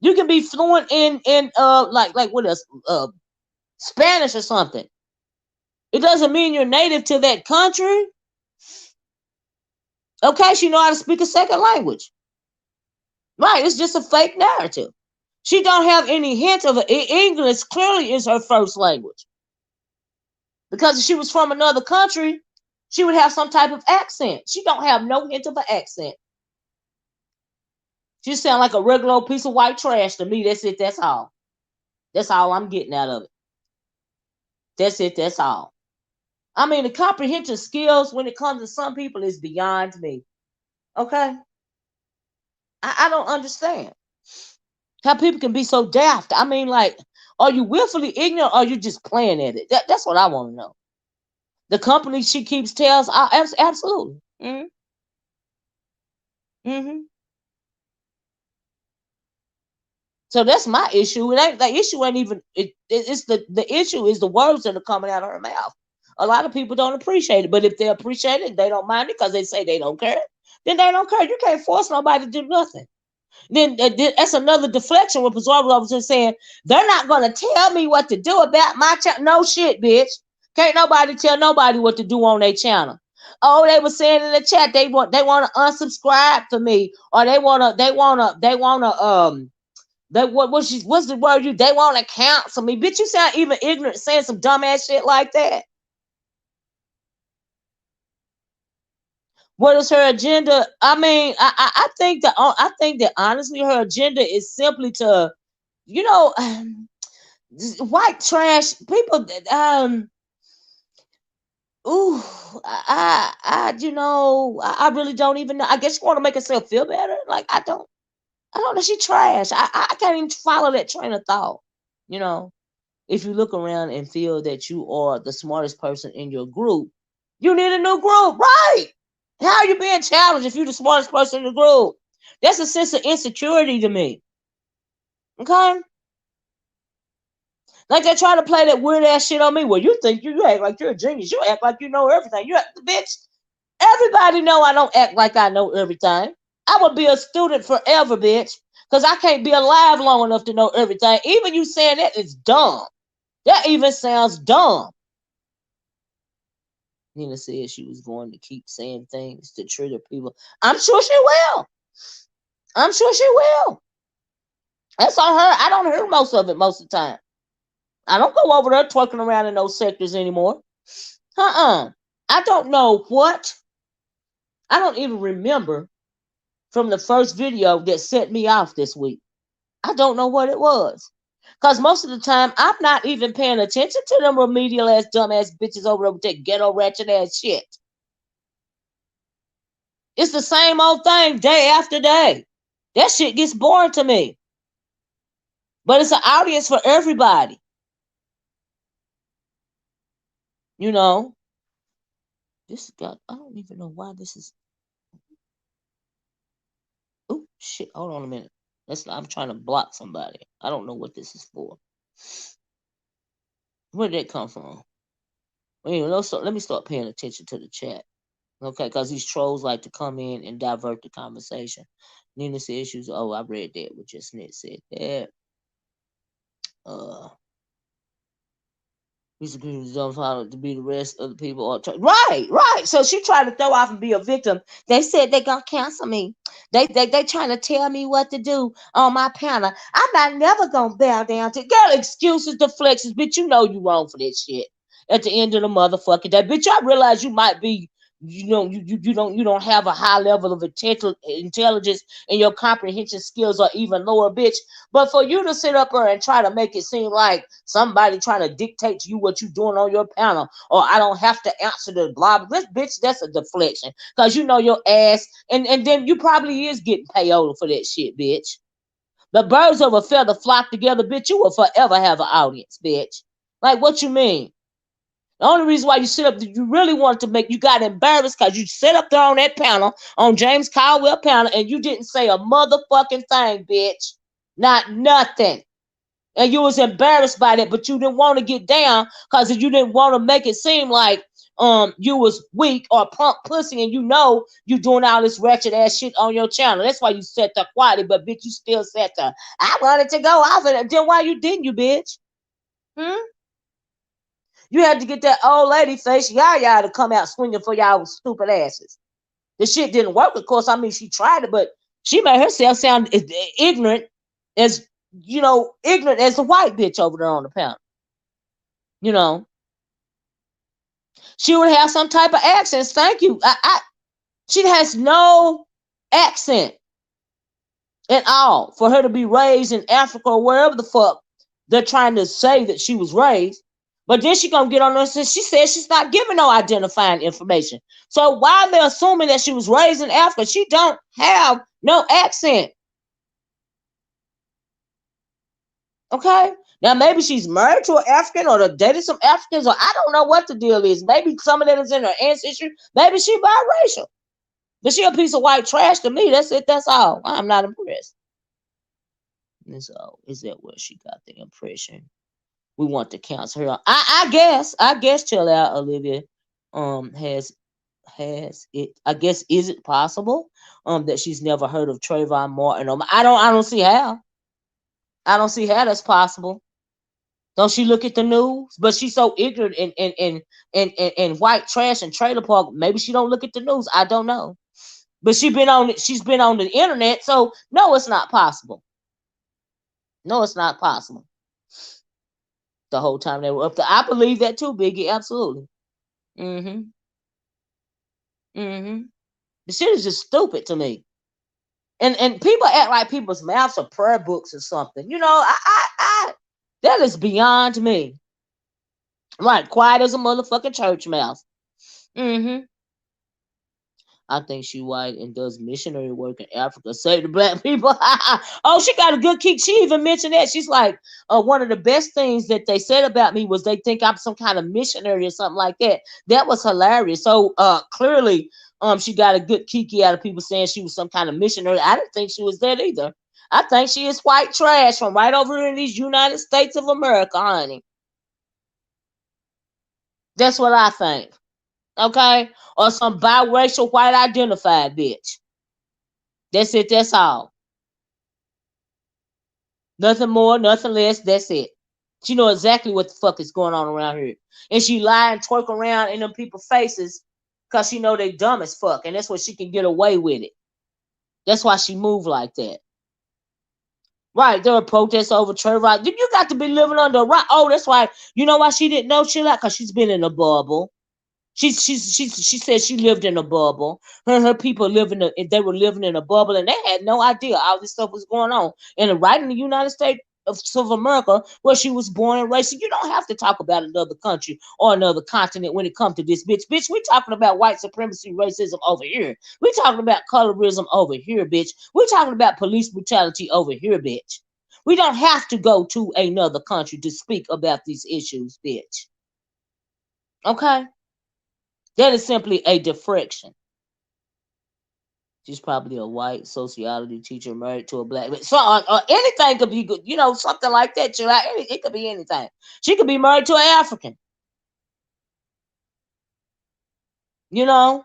You can be fluent in like what else? Spanish or something. It doesn't mean you're native to that country. Okay, she know how to speak a second language. Right, it's just a fake narrative. She don't have any hint of it. English clearly is her first language. Because if she was from another country, she would have some type of accent. She don't have no hint of an accent. She sound like a regular old piece of white trash to me. That's it. That's all. That's all I'm getting out of it. That's it. That's all. I mean, the comprehension skills when it comes to some people is beyond me. Okay? I don't understand how people can be so daft. I mean, like, are you willfully ignorant or are you just playing at it? That's what I want to know. The company she keeps tells, absolutely. Mm-hmm. Mm-hmm. So that's my issue. The issue ain't even. It's the issue is the words that are coming out of her mouth. A lot of people don't appreciate it, but if they appreciate it, they don't mind it because they say they don't care. Then they don't care. You can't force nobody to do nothing. Then that's another deflection. What Bizarre was just saying, they're not gonna tell me what to do about my channel. No shit, bitch. Can't nobody tell nobody what to do on their channel. Oh, they were saying in the chat they want to unsubscribe to me, or they wanna what's the word you they want to cancel me. Bitch, you sound even ignorant saying some dumbass shit like that. What is her agenda? I mean, I think that honestly her agenda is simply to, you know, white trash people. Ooh, I really don't even know. I guess you want to make herself feel better. Like I don't know. She trash. I can't even follow that train of thought. You know, if you look around and feel that you are the smartest person in your group, you need a new group, right? How are you being challenged if you're the smartest person in the group? That's a sense of insecurity to me. Okay? Like they try to play that weird ass shit on me. Well, you think you act like you're a genius. You act like you know everything. You act, bitch. Everybody know I don't act like I know everything. I would be a student forever, bitch. Because I can't be alive long enough to know everything. Even you saying that is dumb. That even sounds dumb. Nina said she was going to keep saying things to trigger people. I'm sure she will. I'm sure she will. That's on her. I don't hear most of it most of the time. I don't go over there twerking around in those sectors anymore. I don't know what. I don't even remember from the first video that set me off this week. I don't know what it was. Because most of the time, I'm not even paying attention to them remedial ass, dumbass bitches over there with that ghetto ratchet ass shit. It's the same old thing day after day. That shit gets boring to me. But it's an audience for everybody. You know, this got, I don't even know why this is. Oh, shit. Hold on a minute. I'm trying to block somebody. I don't know what this is for. Where did that come from? Anyway, so let me start paying attention to the chat. Okay, because these trolls like to come in and divert the conversation. Nina said issues. Oh, I read that. What just Nit said that. These agreements don't follow to be the rest of the people. Right. So she tried to throw off and be a victim. They said they gonna cancel me. They trying to tell me what to do on my panel. I'm not never gonna bow down to girl excuses, deflections, bitch. You know you wrong for this shit. At the end of the motherfucking day, bitch, I realize you might be, you don't have a high level of intelligence and your comprehension skills are even lower, bitch. But for you to sit up there and try to make it seem like somebody trying to dictate to you what you're doing on your panel, or I don't have to answer the blah, this bitch, that's a deflection. Because you know your ass, and then you probably is getting payola for that shit, bitch. The birds of a feather flock together, bitch. You will forever have an audience, bitch. Like, what you mean? The only reason why you sit up, you really wanted to make, you got embarrassed because you sit up there on that panel, on James Caldwell panel, and you didn't say a motherfucking thing, bitch. Not nothing. And you was embarrassed by that, but you didn't want to get down because you didn't want to make it seem like you was weak or punk pussy, and you know you doing all this wretched ass shit on your channel. That's why you sat there quietly, but bitch, you still sat there. I wanted to go off of it. Then why you didn't, you bitch? You had to get that old lady face Yaya to come out swinging for y'all stupid asses. The shit didn't work, of course. I mean, she tried it, but she made herself sound ignorant as ignorant as the white bitch over there on the panel. She would have some type of accent. Thank you. She has no accent at all for her to be raised in Africa or wherever the fuck they're trying to say that she was raised. But then she gonna get on there and say, she says she's not giving no identifying information. So why are they assuming that she was raised in Africa? She don't have no accent. Okay? Now maybe she's married to an African or dated some Africans, or I don't know what the deal is. Maybe some of that is in her ancestry. Maybe she biracial. But she a piece of white trash to me. That's it. That's all. I'm not impressed. And so is that where she got the impression? We want to cancel her. I guess chill out, Olivia. Has it? I guess, is it possible that she's never heard of Trayvon Martin? I don't see how. I don't see how that's possible. Don't she look at the news? But she's so ignorant and white trash and trailer park. Maybe she don't look at the news. I don't know. But she's been on the internet, so no, it's not possible. No, it's not possible. The whole time they were up there. I believe that too, Biggie. Absolutely. The shit is just stupid to me. And people act like people's mouths are prayer books or something. That is beyond me. Right, quiet as a motherfucking church mouse. I think she white and does missionary work in Africa, save the black people. Oh, she got a good kick. She even mentioned that. She's like, one of the best things that they said about me was they think I'm some kind of missionary or something like that. That was hilarious. So clearly, she got a good kiki out of people saying she was some kind of missionary. I didn't think she was that either. I think she is white trash from right over here in these United States of America, honey. That's what I think. Okay? Or some biracial white identified bitch. That's it. That's all. Nothing more, nothing less. That's it. She know exactly what the fuck is going on around here. And she lie and twerk around in them people's faces because she know they dumb as fuck. And that's what she can get away with it. That's why she move like that. Right, there were protests over Trayvon. You got to be living under a rock. Oh, that's why. You know why she didn't know shit like? Because she's been in a bubble. She said she lived in a bubble. Her people they were living in a bubble, and they had no idea all this stuff was going on. And right in the United States of America, where she was born and raised, you don't have to talk about another country or another continent when it comes to this, bitch. Bitch, we talking about white supremacy, racism over here. We talking about colorism over here, bitch. We talking about police brutality over here, bitch. We don't have to go to another country to speak about these issues, bitch. Okay? That is simply a deflection. She's probably a white sociology teacher married to a black. So anything could be good, something like that. It could be anything. She could be married to an African. And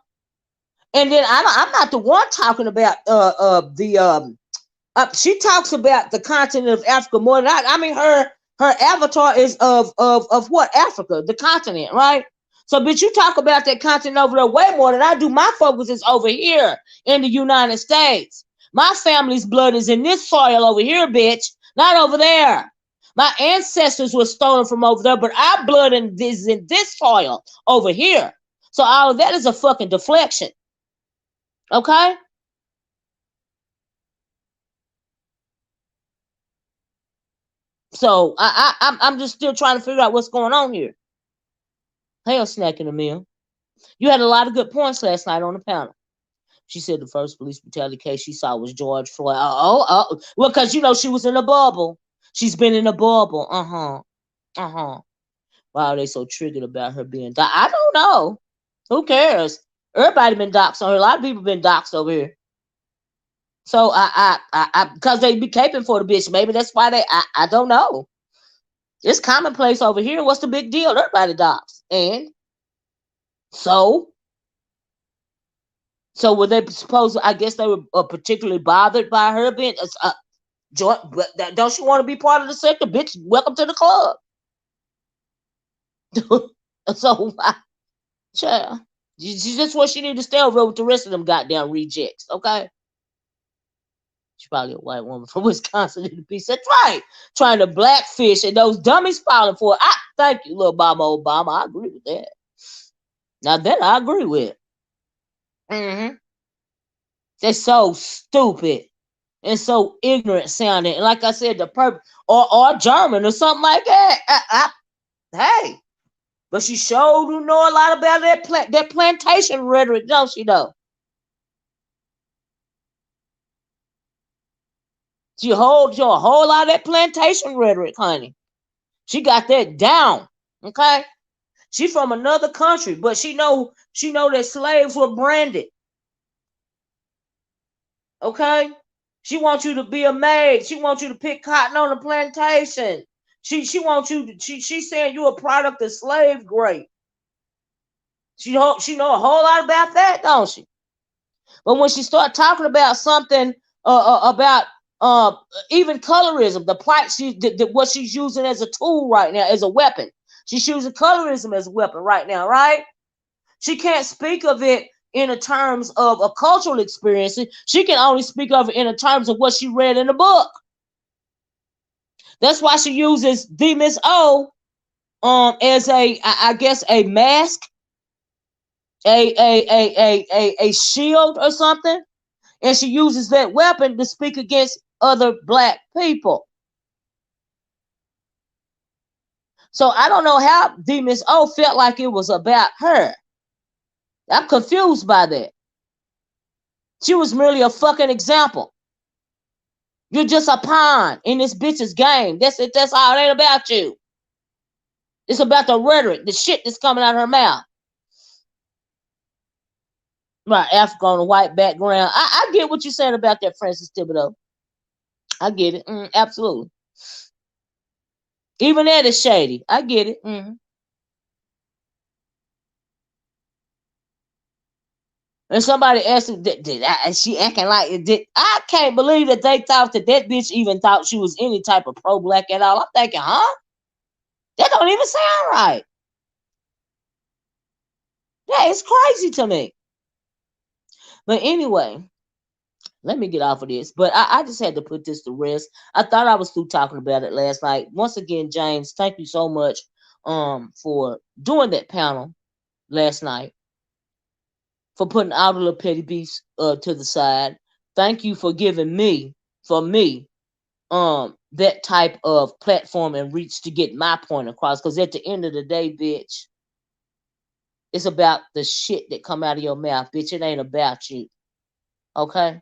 then I'm not the one talking about she talks about the continent of Africa more than I mean her avatar is of what? Africa, the continent, right? So, bitch, you talk about that continent over there way more than I do. My focus is over here in the United States. My family's blood is in this soil over here, bitch, not over there. My ancestors were stolen from over there, but our blood is in this soil over here. So all of that is a fucking deflection. Okay? So I'm just still trying to figure out what's going on here. Hell, snack in the meal. You had a lot of good points last night on the panel. She said the first police brutality case she saw was George Floyd. Well, because she was in a bubble. She's been in a bubble. Why are they so triggered about her being doxxed? I don't know. Who cares? Everybody been doxxed on her. A lot of people been doxxed over here. So I because they be caping for the bitch. Maybe that's why I don't know. It's commonplace over here. What's the big deal? Everybody doxxed. And so were they supposed? I guess they were particularly bothered by her being don't she want to be part of the sector? Bitch, welcome to the club. So, child, she's just what she need to stay over with the rest of them goddamn rejects. Okay. She's probably a white woman from Wisconsin in the piece. That's right. Trying to blackfish and those dummies falling for it. Thank you, little Obama. I agree with that. Now that I agree with. Mm-hmm. They're so stupid and so ignorant sounding. And like I said, the or German or something like that. Hey, but she sure do know a lot about that plantation rhetoric, don't she? Though she holds a whole lot of that plantation rhetoric, honey. She got that down. Okay, she from another country, but she know that slaves were branded. Okay, she wants you to be a maid. She wants you to pick cotton on the plantation. She wants you to, she's saying you're a product of slave grape. She know a whole lot about that, don't she? But when she start talking about something about even colorism, the plight what she's using as a tool right now, as a weapon. She's using colorism as a weapon right now, right? She can't speak of it in the terms of a cultural experience. She can only speak of it in the terms of what she read in the book. That's why she uses the Miss O as I guess a mask, a shield or something, and she uses that weapon to speak against other black people. So I don't know how the Miss O felt like it was about her. I'm confused by that. She was merely a fucking example. You're just a pawn in this bitch's game. That's it. That's all. It ain't about you. It's about the rhetoric, the shit that's coming out of her mouth. Right, Africa on a white background. I get what you're saying about that, Francis Thibodeau. I get it. Absolutely. Even that is shady. I get it. And somebody asked her, she acting like it did. I can't believe that they thought that bitch even thought she was any type of pro-black at all. I'm thinking, huh? That don't even sound right. Yeah, it's crazy to me. But anyway, let me get off of this. But I just had to put this to rest. I thought I was through talking about it last night. Once again, James, thank you so much for doing that panel last night, for putting all the little petty beefs to the side. Thank you for giving me that type of platform and reach to get my point across. Because at the end of the day, bitch, it's about the shit that come out of your mouth, bitch. It ain't about you. Okay?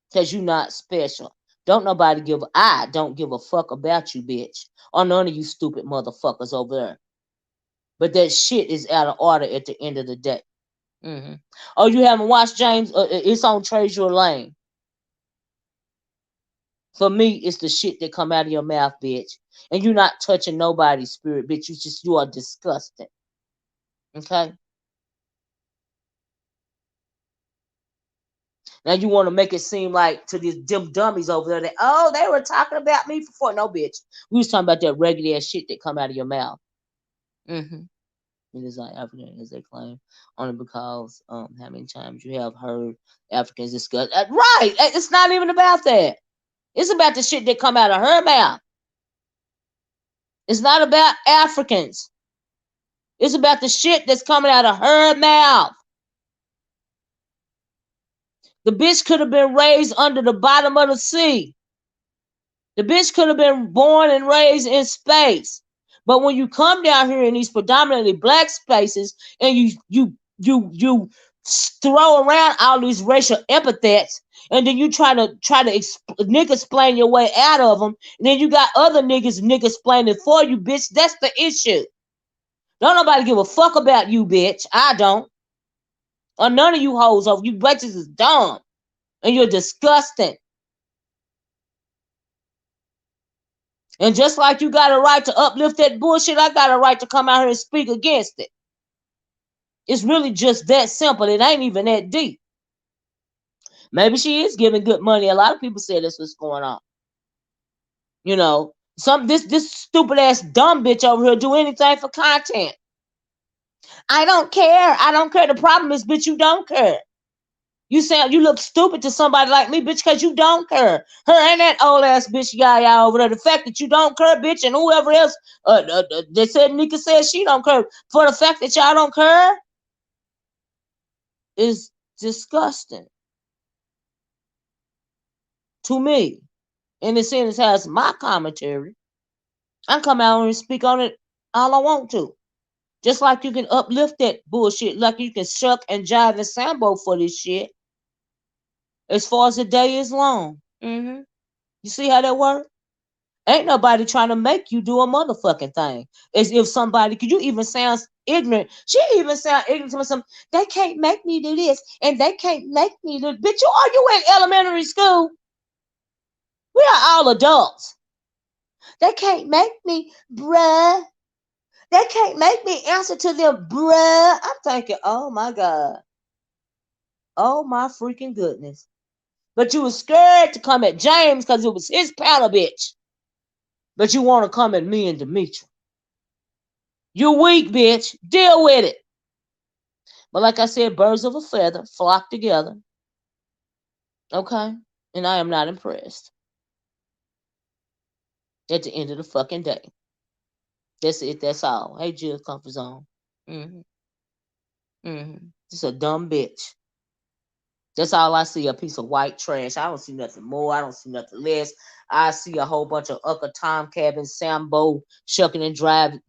Because you're not special. I don't give a fuck about you, bitch. Or none of you stupid motherfuckers over there. But that shit is out of order at the end of the day. Oh, you haven't watched, James? It's on Trezure Lane. For me, it's the shit that come out of your mouth, bitch. And you're not touching nobody's spirit, bitch. You are disgusting. Okay? Now you want to make it seem like to these dim dummies over there that, they were talking about me before. No, bitch. We was talking about that regular ass shit that come out of your mouth. It is not African as they claim, only because how many times you have heard Africans discuss. Right. It's not even about that. It's about the shit that come out of her mouth. It's not about Africans. It's about the shit that's coming out of her mouth. The bitch could have been raised under the bottom of the sea. The bitch could have been born and raised in space. But when you come down here in these predominantly black spaces and you throw around all these racial epithets, and then you try to nigga explain your way out of them, and then you got other niggas explaining for you, bitch. That's the issue. Don't nobody give a fuck about you, bitch. I don't. Or none of you hoes over. You bitches is dumb. And you're disgusting. And just like you got a right to uplift that bullshit, I got a right to come out here and speak against it. It's really just that simple. It ain't even that deep. Maybe she is giving good money. A lot of people say that's what's going on. You know, this stupid ass dumb bitch over here do anything for content. I don't care. I don't care. The problem is, bitch, you don't care. You look stupid to somebody like me, bitch, because you don't care. Her and that old ass bitch Yaya over there. The fact that you don't care, bitch, and whoever else, they said Nika said she don't care. For the fact that y'all don't care is disgusting to me. And it seems has my commentary. I come out and speak on it all I want to. Just like you can uplift that bullshit, like you can shuck and jive and sambo for this shit. As far as the day is long. You see how that works? Ain't nobody trying to make you do a motherfucking thing. As if somebody, could you even sound ignorant? She even sound ignorant to some. They can't make me do this, and they can't make me do. Bitch, are you in elementary school? We are all adults. They can't make me, bruh. They can't make me answer to them, bruh. I'm thinking, oh my God. Oh my freaking goodness. But you was scared to come at James because it was his panel, bitch. But you want to come at me and Demetri. You weak, bitch. Deal with it. But like I said, birds of a feather flock together. Okay? And I am not impressed. At the end of the fucking day. That's it. That's all. Hey, Jill, comfort zone. Just a dumb bitch. That's all I see, a piece of white trash. I don't see nothing more. I don't see nothing less. I see a whole bunch of Tom Cabin, Sambo, shucking and jiving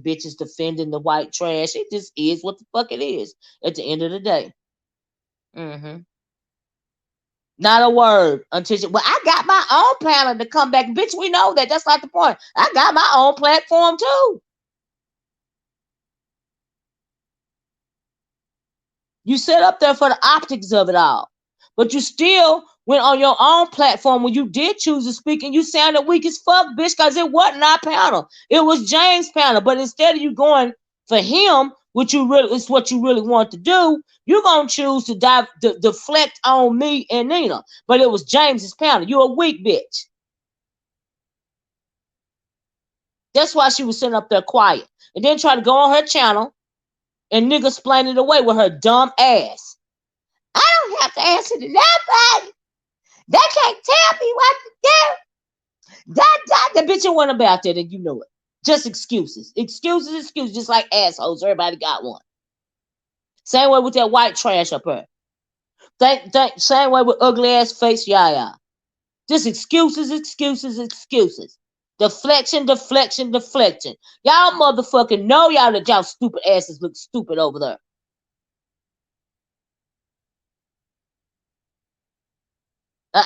bitches defending the white trash. It just is what the fuck it is at the end of the day. Not a word until well, I got my own panel to come back. Bitch, we know that. That's not the point. I got my own platform too. You set up there for the optics of it all. But you still went on your own platform when you did choose to speak and you sounded weak as fuck, bitch, because it wasn't our panel. It was James' panel. But instead of you going for him, which you really is what you really want to do, you're gonna choose to deflect on me and Nina. But it was James's panel. You're a weak bitch. That's why she was sitting up there quiet. And then try to go on her channel and nigga explain it away with her dumb ass. I don't have to answer to nobody. They can't tell me what to do. The bitch ain't one about that, and you know it. Just excuses. Excuses, just like assholes. Everybody got one. Same way with that white trash up there. Same way with ugly ass face Yaya. Just excuses. Deflection. Y'all motherfucking know y'all that y'all stupid asses look stupid over there.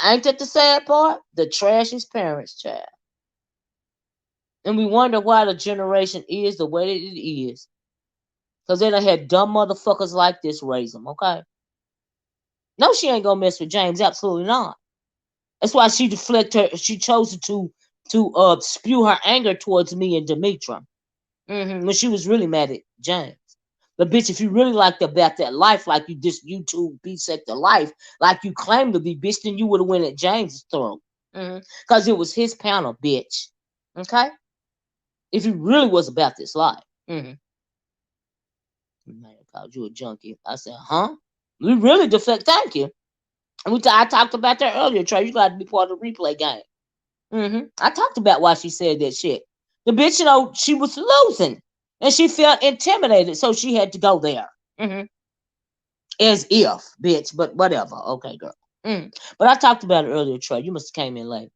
Ain't that the sad part? The trash is parents' child. And we wonder why the generation is the way that it is. Because they done had dumb motherfuckers like this raise them, okay? No, she ain't gonna mess with James. Absolutely not. That's why she chose to spew her anger towards me and Demetra. When she was really mad at James. But bitch, if you really liked about that life, like you this YouTube B-sector life, like you claim to be, bitch, then you would have went at James' throat. Because it was his panel, bitch. Okay? If you really was about this life. Man called you a junkie. I said, huh? We really defect. Thank you. I talked about that earlier, Trey. You got to be part of the replay game. I talked about why she said that shit. The bitch, she was losing. And she felt intimidated, so she had to go there. As if, bitch, but whatever. Okay, girl. But I talked about it earlier, Trey. You must have came in late.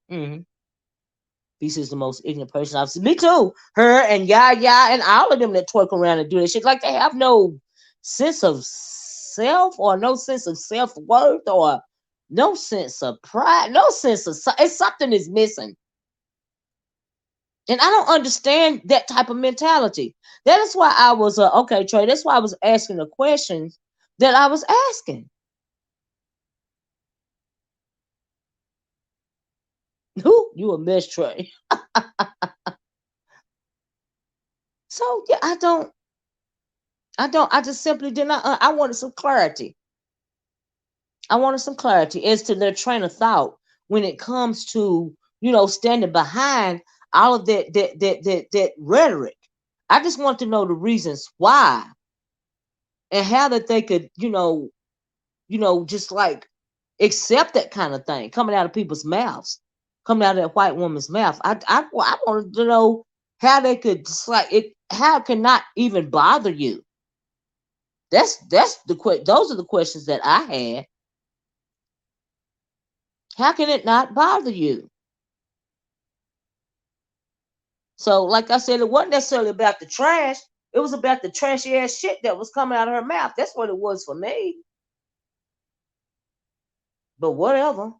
This is the most ignorant person I've seen. Me too. Her and Yaya and all of them that twerk around and do that shit. Like they have no sense of self or no sense of self-worth or no sense of pride. No sense of it's something is missing. And I don't understand that type of mentality. That is why I was okay, Trey. That's why I was asking the questions that I was asking. Who? You a mess, Trey. So yeah, I just simply did not. I wanted some clarity. I wanted some clarity as to their train of thought when it comes to, standing behind all of that rhetoric. I just want to know the reasons why and how that they could, just like accept that kind of thing coming out of people's mouths, coming out of that white woman's mouth. I wanted to know how they could just like it, how it cannot even bother you. Those are the questions that I had. How can it not bother you? So, like I said, it wasn't necessarily about the trash. It was about the trashy ass shit that was coming out of her mouth. That's what it was for me. But whatever.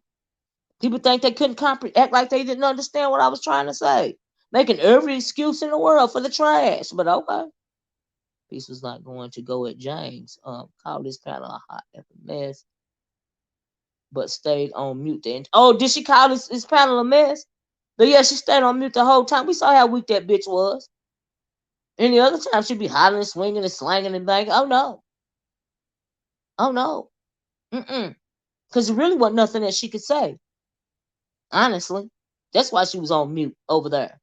People think they couldn't act like they didn't understand what I was trying to say. Making every excuse in the world for the trash. But okay. Peace was not going to go at James. Call this panel a hot mess, but stayed on mute. Oh, did she call this panel a mess? But yeah, she stayed on mute the whole time. We saw how weak that bitch was. Any other time she'd be hollering, swinging, and slanging and banging. Oh no. Oh no. Because there really wasn't nothing that she could say. Honestly. That's why she was on mute over there.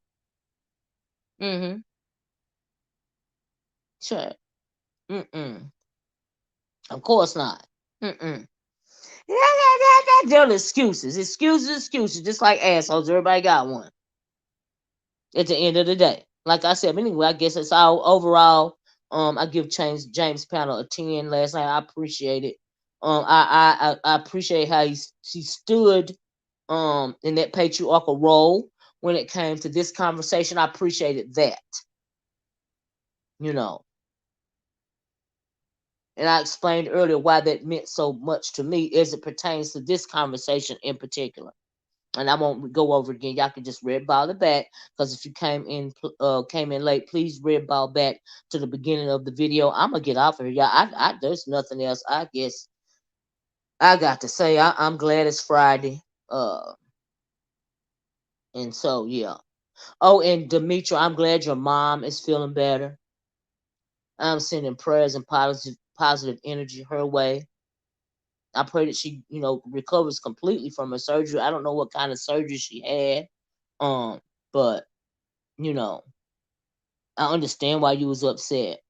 Sure. Of course not. They're excuses. Excuses. Just like assholes. Everybody got one. At the end of the day. Like I said, anyway, I guess it's all overall. I give James panel a 10 last night. I appreciate it. I appreciate how he stood in that patriarchal role when it came to this conversation. I appreciated that. And I explained earlier why that meant so much to me as it pertains to this conversation in particular. And I won't go over again. Y'all can just red ball it back, because if you came in late, please red ball back to the beginning of the video. I'm gonna get off of here, y'all. There's nothing else I guess I got to say. I'm glad it's Friday. And so yeah. Oh, and Demetra, I'm glad your mom is feeling better. I'm sending prayers and positive energy her way. I pray that she, recovers completely from her surgery. I don't know what kind of surgery she had. But I understand why you was upset.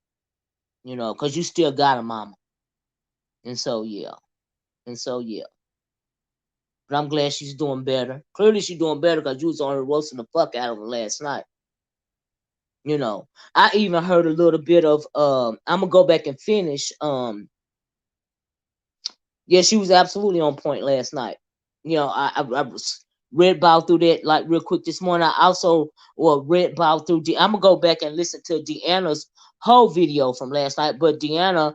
Because you still got a mama. And so yeah. But I'm glad she's doing better. Clearly she's doing better because you was on her roasting the fuck out of her last night. I even heard a little bit of I'm gonna go back and finish. Yeah, she was absolutely on point last night. I read about through that like real quick this morning. I also read about through I'm gonna go back and listen to Deanna's whole video from last night. But Deanna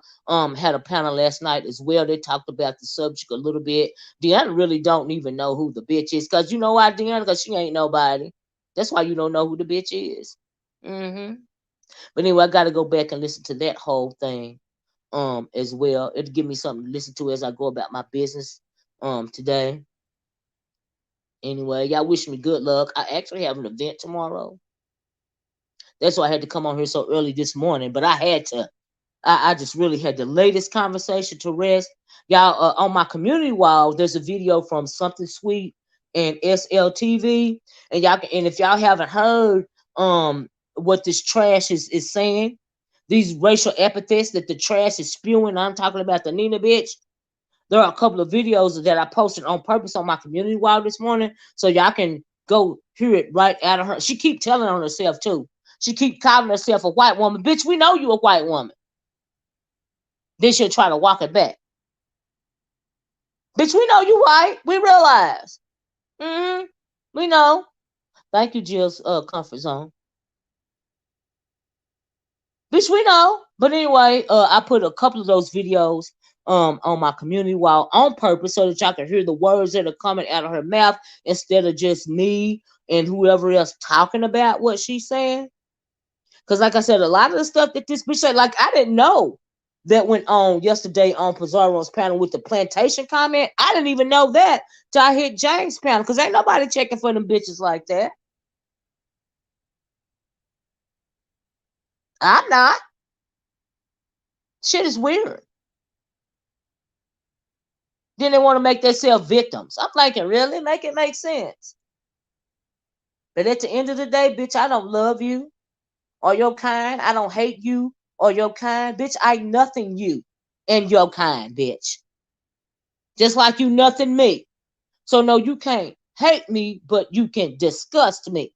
had a panel last night as well. They talked about the subject a little bit. Deanna really don't even know who the bitch is, because you know why, Deanna? Because she ain't nobody. That's why you don't know who the bitch is. But anyway, I got to go back and listen to that whole thing as well. It'll give me something to listen to as I go about my business today. Anyway, y'all wish me good luck. I actually have an event tomorrow. That's why I had to come on here so early this morning. But I had to. I just really had to lay this conversation to rest. Y'all, on my community wall, there's a video from Something Sweet and SLTV. And if y'all haven't heard what this trash is saying, these racial epithets that the trash is spewing. I'm talking about the Nina bitch. There are a couple of videos that I posted on purpose on my community wall this morning, so y'all can go hear it right out of her. She keep telling on herself too. She keep calling herself a white woman. Bitch, we know you a white woman. Then she'll try to walk it back. Bitch, we know you white. We realize. We know. Thank you, Jill's comfort zone. Bitch, we know. But anyway, I put a couple of those videos on my community wall on purpose so that y'all can hear the words that are coming out of her mouth instead of just me and whoever else talking about what she's saying. Because like I said, a lot of the stuff that this bitch said, like I didn't know that went on yesterday on Pizarro's panel with the plantation comment. I didn't even know that till I hit James' panel, because ain't nobody checking for them bitches like that. I'm not. Shit is weird. Then they want to make themselves victims. I'm thinking, really? Make it make sense. But at the end of the day, bitch, I don't love you or your kind. I don't hate you or your kind. Bitch, I nothing you and your kind, bitch. Just like you nothing me. So no, you can't hate me, but you can disgust me.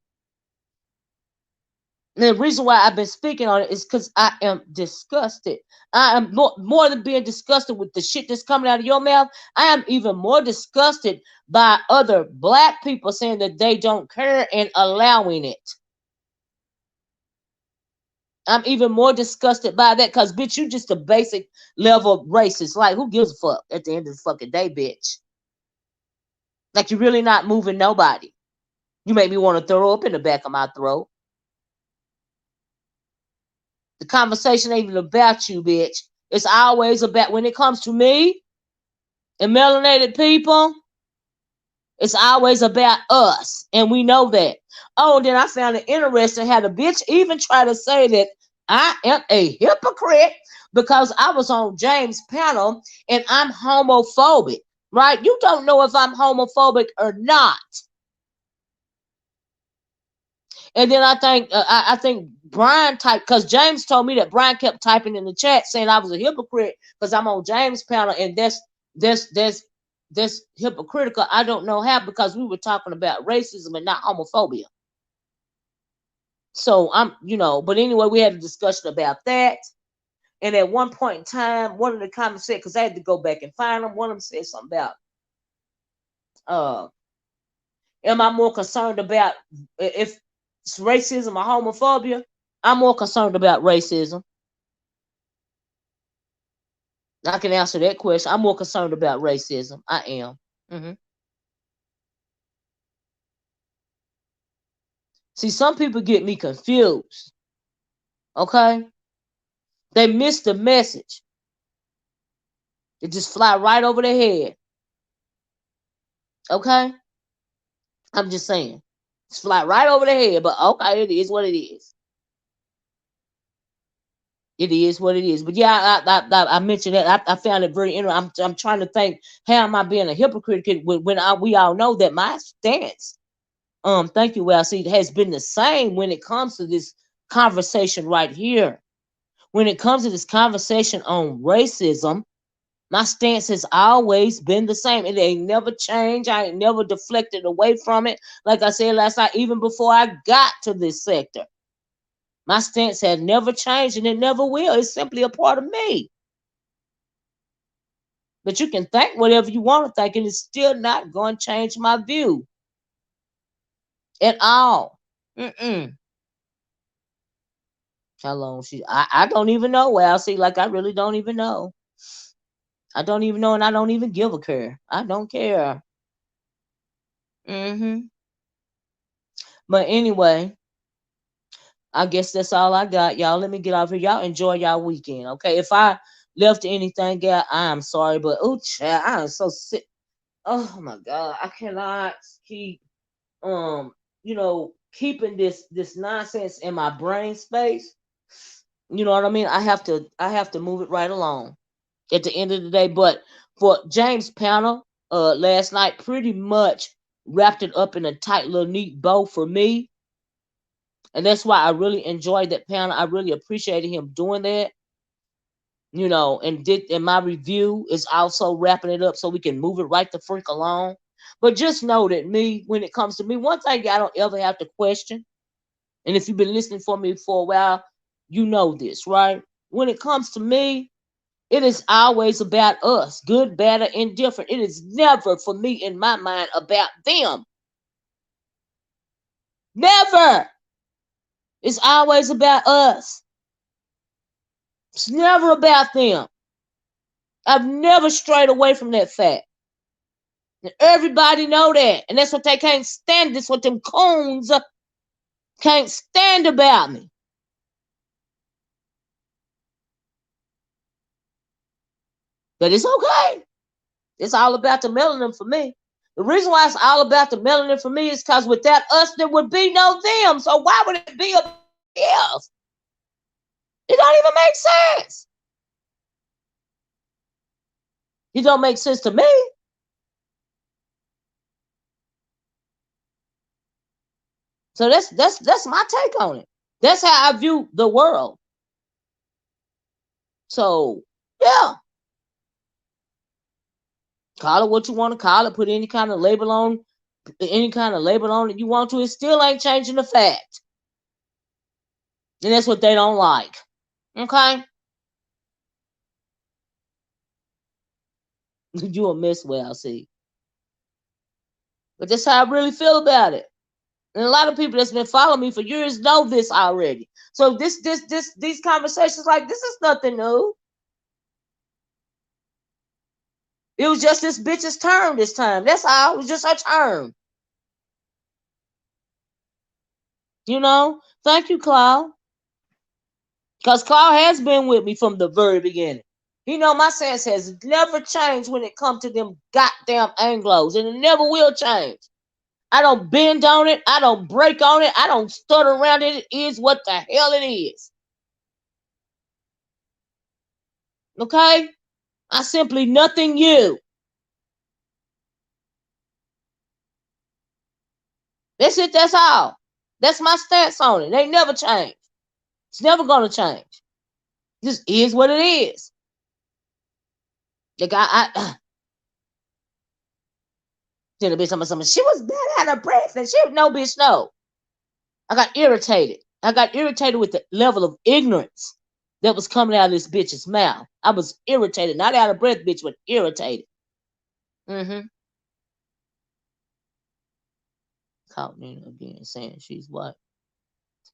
And the reason why I've been speaking on it is because I am disgusted. I am more than being disgusted with the shit that's coming out of your mouth. I am even more disgusted by other black people saying that they don't care and allowing it. I'm even more disgusted by that because, bitch, you just a basic level racist. Like, who gives a fuck at the end of the fucking day, bitch? Like, you're really not moving nobody. You make me want to throw up in the back of my throat. The conversation ain't even about you, bitch. It's always about, when it comes to me and melanated people, it's always about us. And we know that. Oh, then I found it interesting how the bitch even try to say that I am a hypocrite because I was on James' panel and I'm homophobic, right? You don't know if I'm homophobic or not. And then I think Brian typed, because James told me that Brian kept typing in the chat saying I was a hypocrite because I'm on James' panel, and that's hypocritical. I don't know how, because we were talking about racism and not homophobia. So but anyway, we had a discussion about that. And at one point in time, one of the comments said, because I had to go back and find them, one of them said something about am I more concerned about if it's racism or homophobia? I'm more concerned about racism. I can answer that question. I'm more concerned about racism. I am. Mm-hmm. See, some people get me confused. Okay? They miss the message. It just fly right over their head. Okay? I'm just saying. It's fly right over their head, but okay, it is what it is. It is what it is. But yeah, I mentioned that. I found it very interesting. I'm trying to think, how am I being a hypocrite when we all know that my stance, thank you, well, see, has been the same when it comes to this conversation right here. When it comes to this conversation on racism, my stance has always been the same. It ain't never changed. I ain't never deflected away from it. Like I said last night, even before I got to this sector, my stance had never changed, and it never will. It's simply a part of me. But you can think whatever you want to think, and it's still not going to change my view at all. How long I don't even know. Well, see, like, I really don't even know. I don't even know, and I don't even give a care. I don't care. But anyway, I guess that's all I got, y'all. Let me get off here. Y'all enjoy y'all weekend, okay? If I left anything out, I'm sorry, but child, I am so sick. Oh my God, I cannot keep keeping this nonsense in my brain space. You know what I mean? I have to move it right along at the end of the day. But for James' panel last night, pretty much wrapped it up in a tight little neat bow for me. And that's why I really enjoyed that panel. I really appreciated him doing that. And my review is also wrapping it up so we can move it right the freak along. But just know that when it comes to me, one thing I don't ever have to question, and if you've been listening for me for a while, you know this, right? When it comes to me, it is always about us, good, bad, or indifferent. It is never, for me, in my mind, about them. Never. It's always about us. It's never about them. I've never strayed away from that fact. And everybody know that. And that's what they can't stand. That's what them coons can't stand about me. But it's okay. It's all about the melanin for me. The reason why it's all about the melanin for me is because without us, there would be no them. So why would it be about else? It don't even make sense. It don't make sense to me. So that's my take on it. That's how I view the world. So yeah. Call it what you want to call it. Put any kind of label on that you want to. It still ain't changing the fact. And that's what they don't like. Okay? You a miss well, see. But that's how I really feel about it. And a lot of people that's been following me for years know this already. So these conversations like this is nothing new. It was just this bitch's turn this time. That's all. It was just her turn. You know? Thank you, Cloud. Because Cloud has been with me from the very beginning. He know my sense has never changed when it comes to them goddamn Anglos. And it never will change. I don't bend on it. I don't break on it. I don't stutter around it. It is what the hell it is. Okay? I simply nothing you. That's it. That's all. That's my stance on it. They never change. It's never going to change. This is what it is. Like tell the bitch something. She was bad out of breath, and she no bitch no. I got irritated. I got irritated with the level of ignorance that was coming out of this bitch's mouth. I was irritated, not out of breath, bitch, but irritated. Caught me again saying she's what?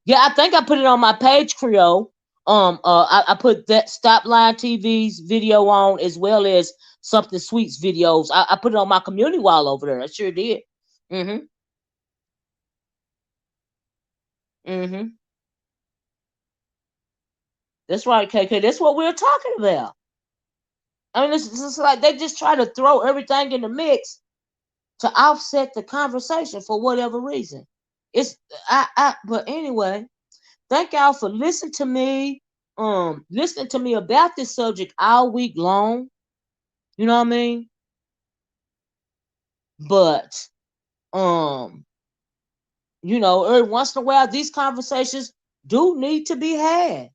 Yeah, I think I put it on my page, Creole. I put that Stop Line TV's video on as well as Something Sweets videos. I put it on my community wall over there. I sure did. Mm-hmm. Mm-hmm. That's right, KK. That's what we're talking about. I mean, it's like they just try to throw everything in the mix to offset the conversation for whatever reason. But anyway, thank y'all for listening to me. Listening to me about this subject all week long. You know what I mean? But you know, every once in a while these conversations do need to be had.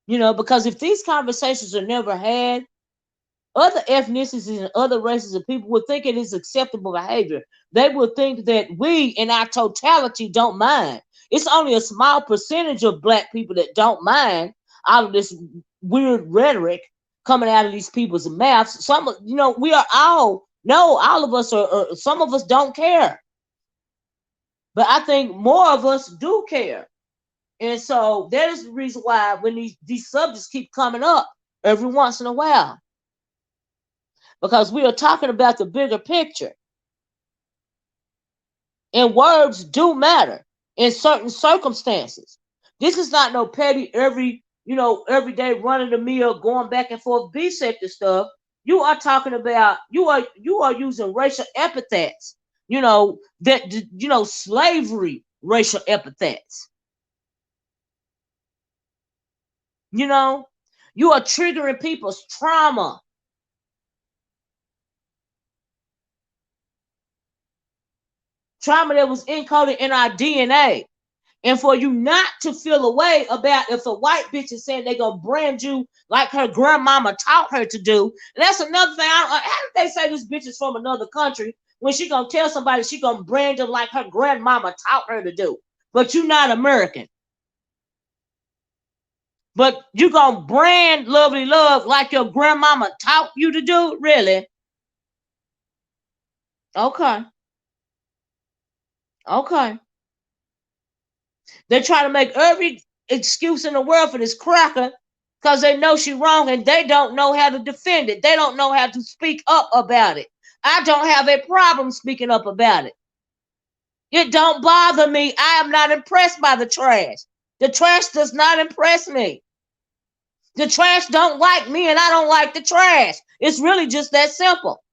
You know, because if these conversations are never had, other ethnicities and other races of people would think it is acceptable behavior. They would think that we in our totality don't mind. It's only a small percentage of black people that don't mind all of this weird rhetoric coming out of these people's mouths. Some, you know, we are all, no, all of us are some of us don't care. But I think more of us do care. And so that is the reason why when these subjects keep coming up every once in a while, because we are talking about the bigger picture. And words do matter in certain circumstances. This is not no petty everyday run of the mill going back and forth bisector stuff. You are talking about you are using racial epithets, slavery racial epithets. You are triggering people's trauma. Trauma that was encoded in our DNA. And for you not to feel a way about if a white bitch is saying they're going to brand you like her grandmama taught her to do. And that's another thing. How did they say this bitch is from another country when she going to tell somebody she going to brand them like her grandmama taught her to do? But you're not American. But you going to brand Lovely Love like your grandmama taught you to do? Really? Okay. Okay. They try to make every excuse in the world for this cracker because they know she's wrong and they don't know how to defend it. They don't know how to speak up about it. I don't have a problem speaking up about it. It don't bother me. I am not impressed by the trash. The trash does not impress me. The trash don't like me and I don't like the trash. It's really just that simple.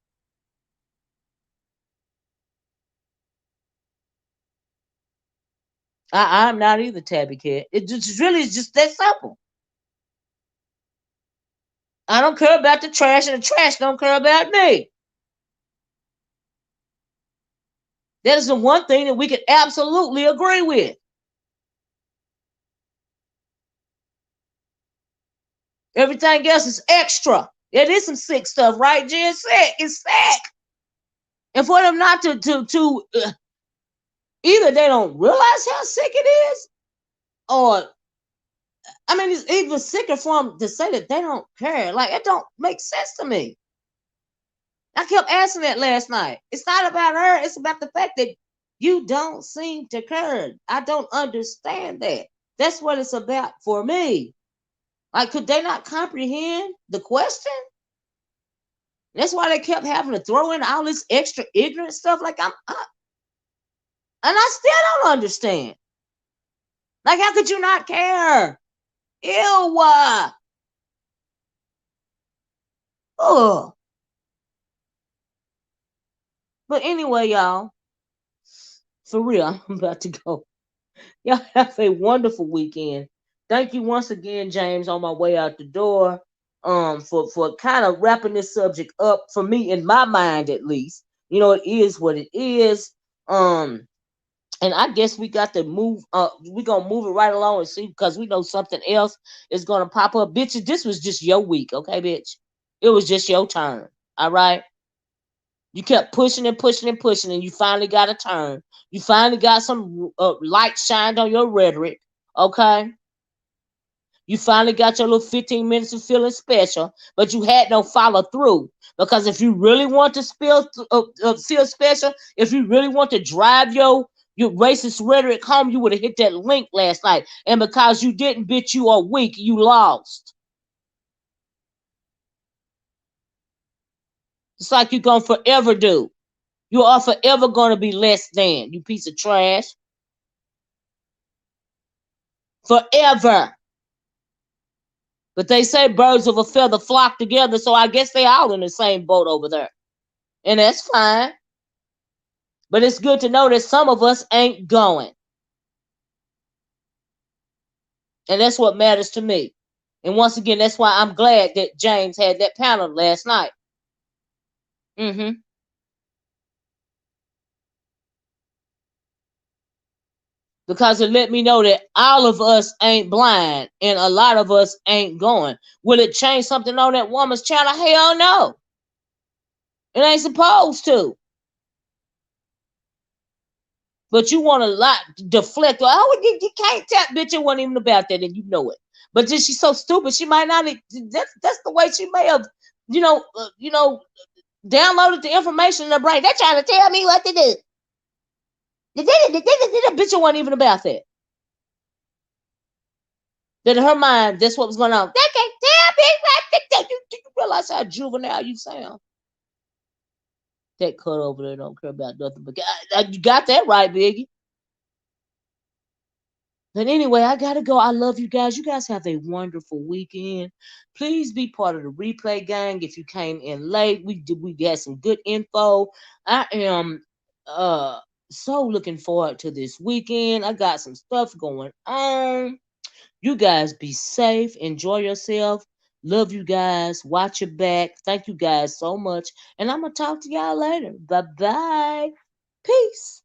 I'm not either, Tabby Cat. It just really is just that simple. I don't care about the trash and the trash don't care about me. That is the one thing that we can absolutely agree with. Everything else is extra. It is some sick stuff, right, Jen? Sick. It's sick. And for them not to either they don't realize how sick it is, or I mean, it's even sicker for them to say that they don't care. Like, it don't make sense to me. I kept asking that last night. It's not about her. It's about the fact that you don't seem to care. I don't understand that. That's what it's about for me. Like, could they not comprehend the question? That's why they kept having to throw in all this extra ignorant stuff. Like, and I still don't understand. Like, how could you not care? Ew. Ugh. But anyway, y'all, for real, I'm about to go. Y'all have a wonderful weekend. Thank you once again, James, on my way out the door. For kind of wrapping this subject up for me in my mind, at least. You know, it is what it is. And I guess we got to move. We're gonna move it right along and see, because we know something else is gonna pop up, bitch. This was just your week, okay, bitch. It was just your turn. All right. You kept pushing and pushing and pushing, and you finally got a turn. You finally got some light shined on your rhetoric, okay? You finally got your little 15 minutes of feeling special, but you had no follow through. Because if you really want to feel special, if you really want to drive your racist rhetoric home, you would have hit that link last night. And because you didn't, bitch, you are weak. You lost. It's like you're going to forever do. You are forever going to be less than, you piece of trash. Forever. But they say birds of a feather flock together, so I guess they all in the same boat over there. And that's fine. But it's good to know that some of us ain't going. And that's what matters to me. And once again, that's why I'm glad that James had that panel last night. Because it let me know that all of us ain't blind and a lot of us ain't going. Will it change something on that woman's channel? Hell no. It ain't supposed to. But you want to deflect. Oh, you can't tap, bitch. It wasn't even about that, and you know it. But just she's so stupid. She might not. That's the way she may have, downloaded the information in her brain. They're trying to tell me what to do. The bitch wasn't even about that. That in her mind, that's what was going on. They can't tell me what to do. Do you realize how juvenile you sound? That cut over there don't care about nothing. But you got that right, Biggie. But anyway, I gotta go. I love you guys. You guys have a wonderful weekend. Please be part of the replay gang. If you came in late, we got some good info. I am so looking forward to this weekend. I got some stuff going on. You guys be safe. Enjoy yourself. Love you guys. Watch your back. Thank you guys so much. And I'm gonna talk to y'all later. Bye bye. Peace.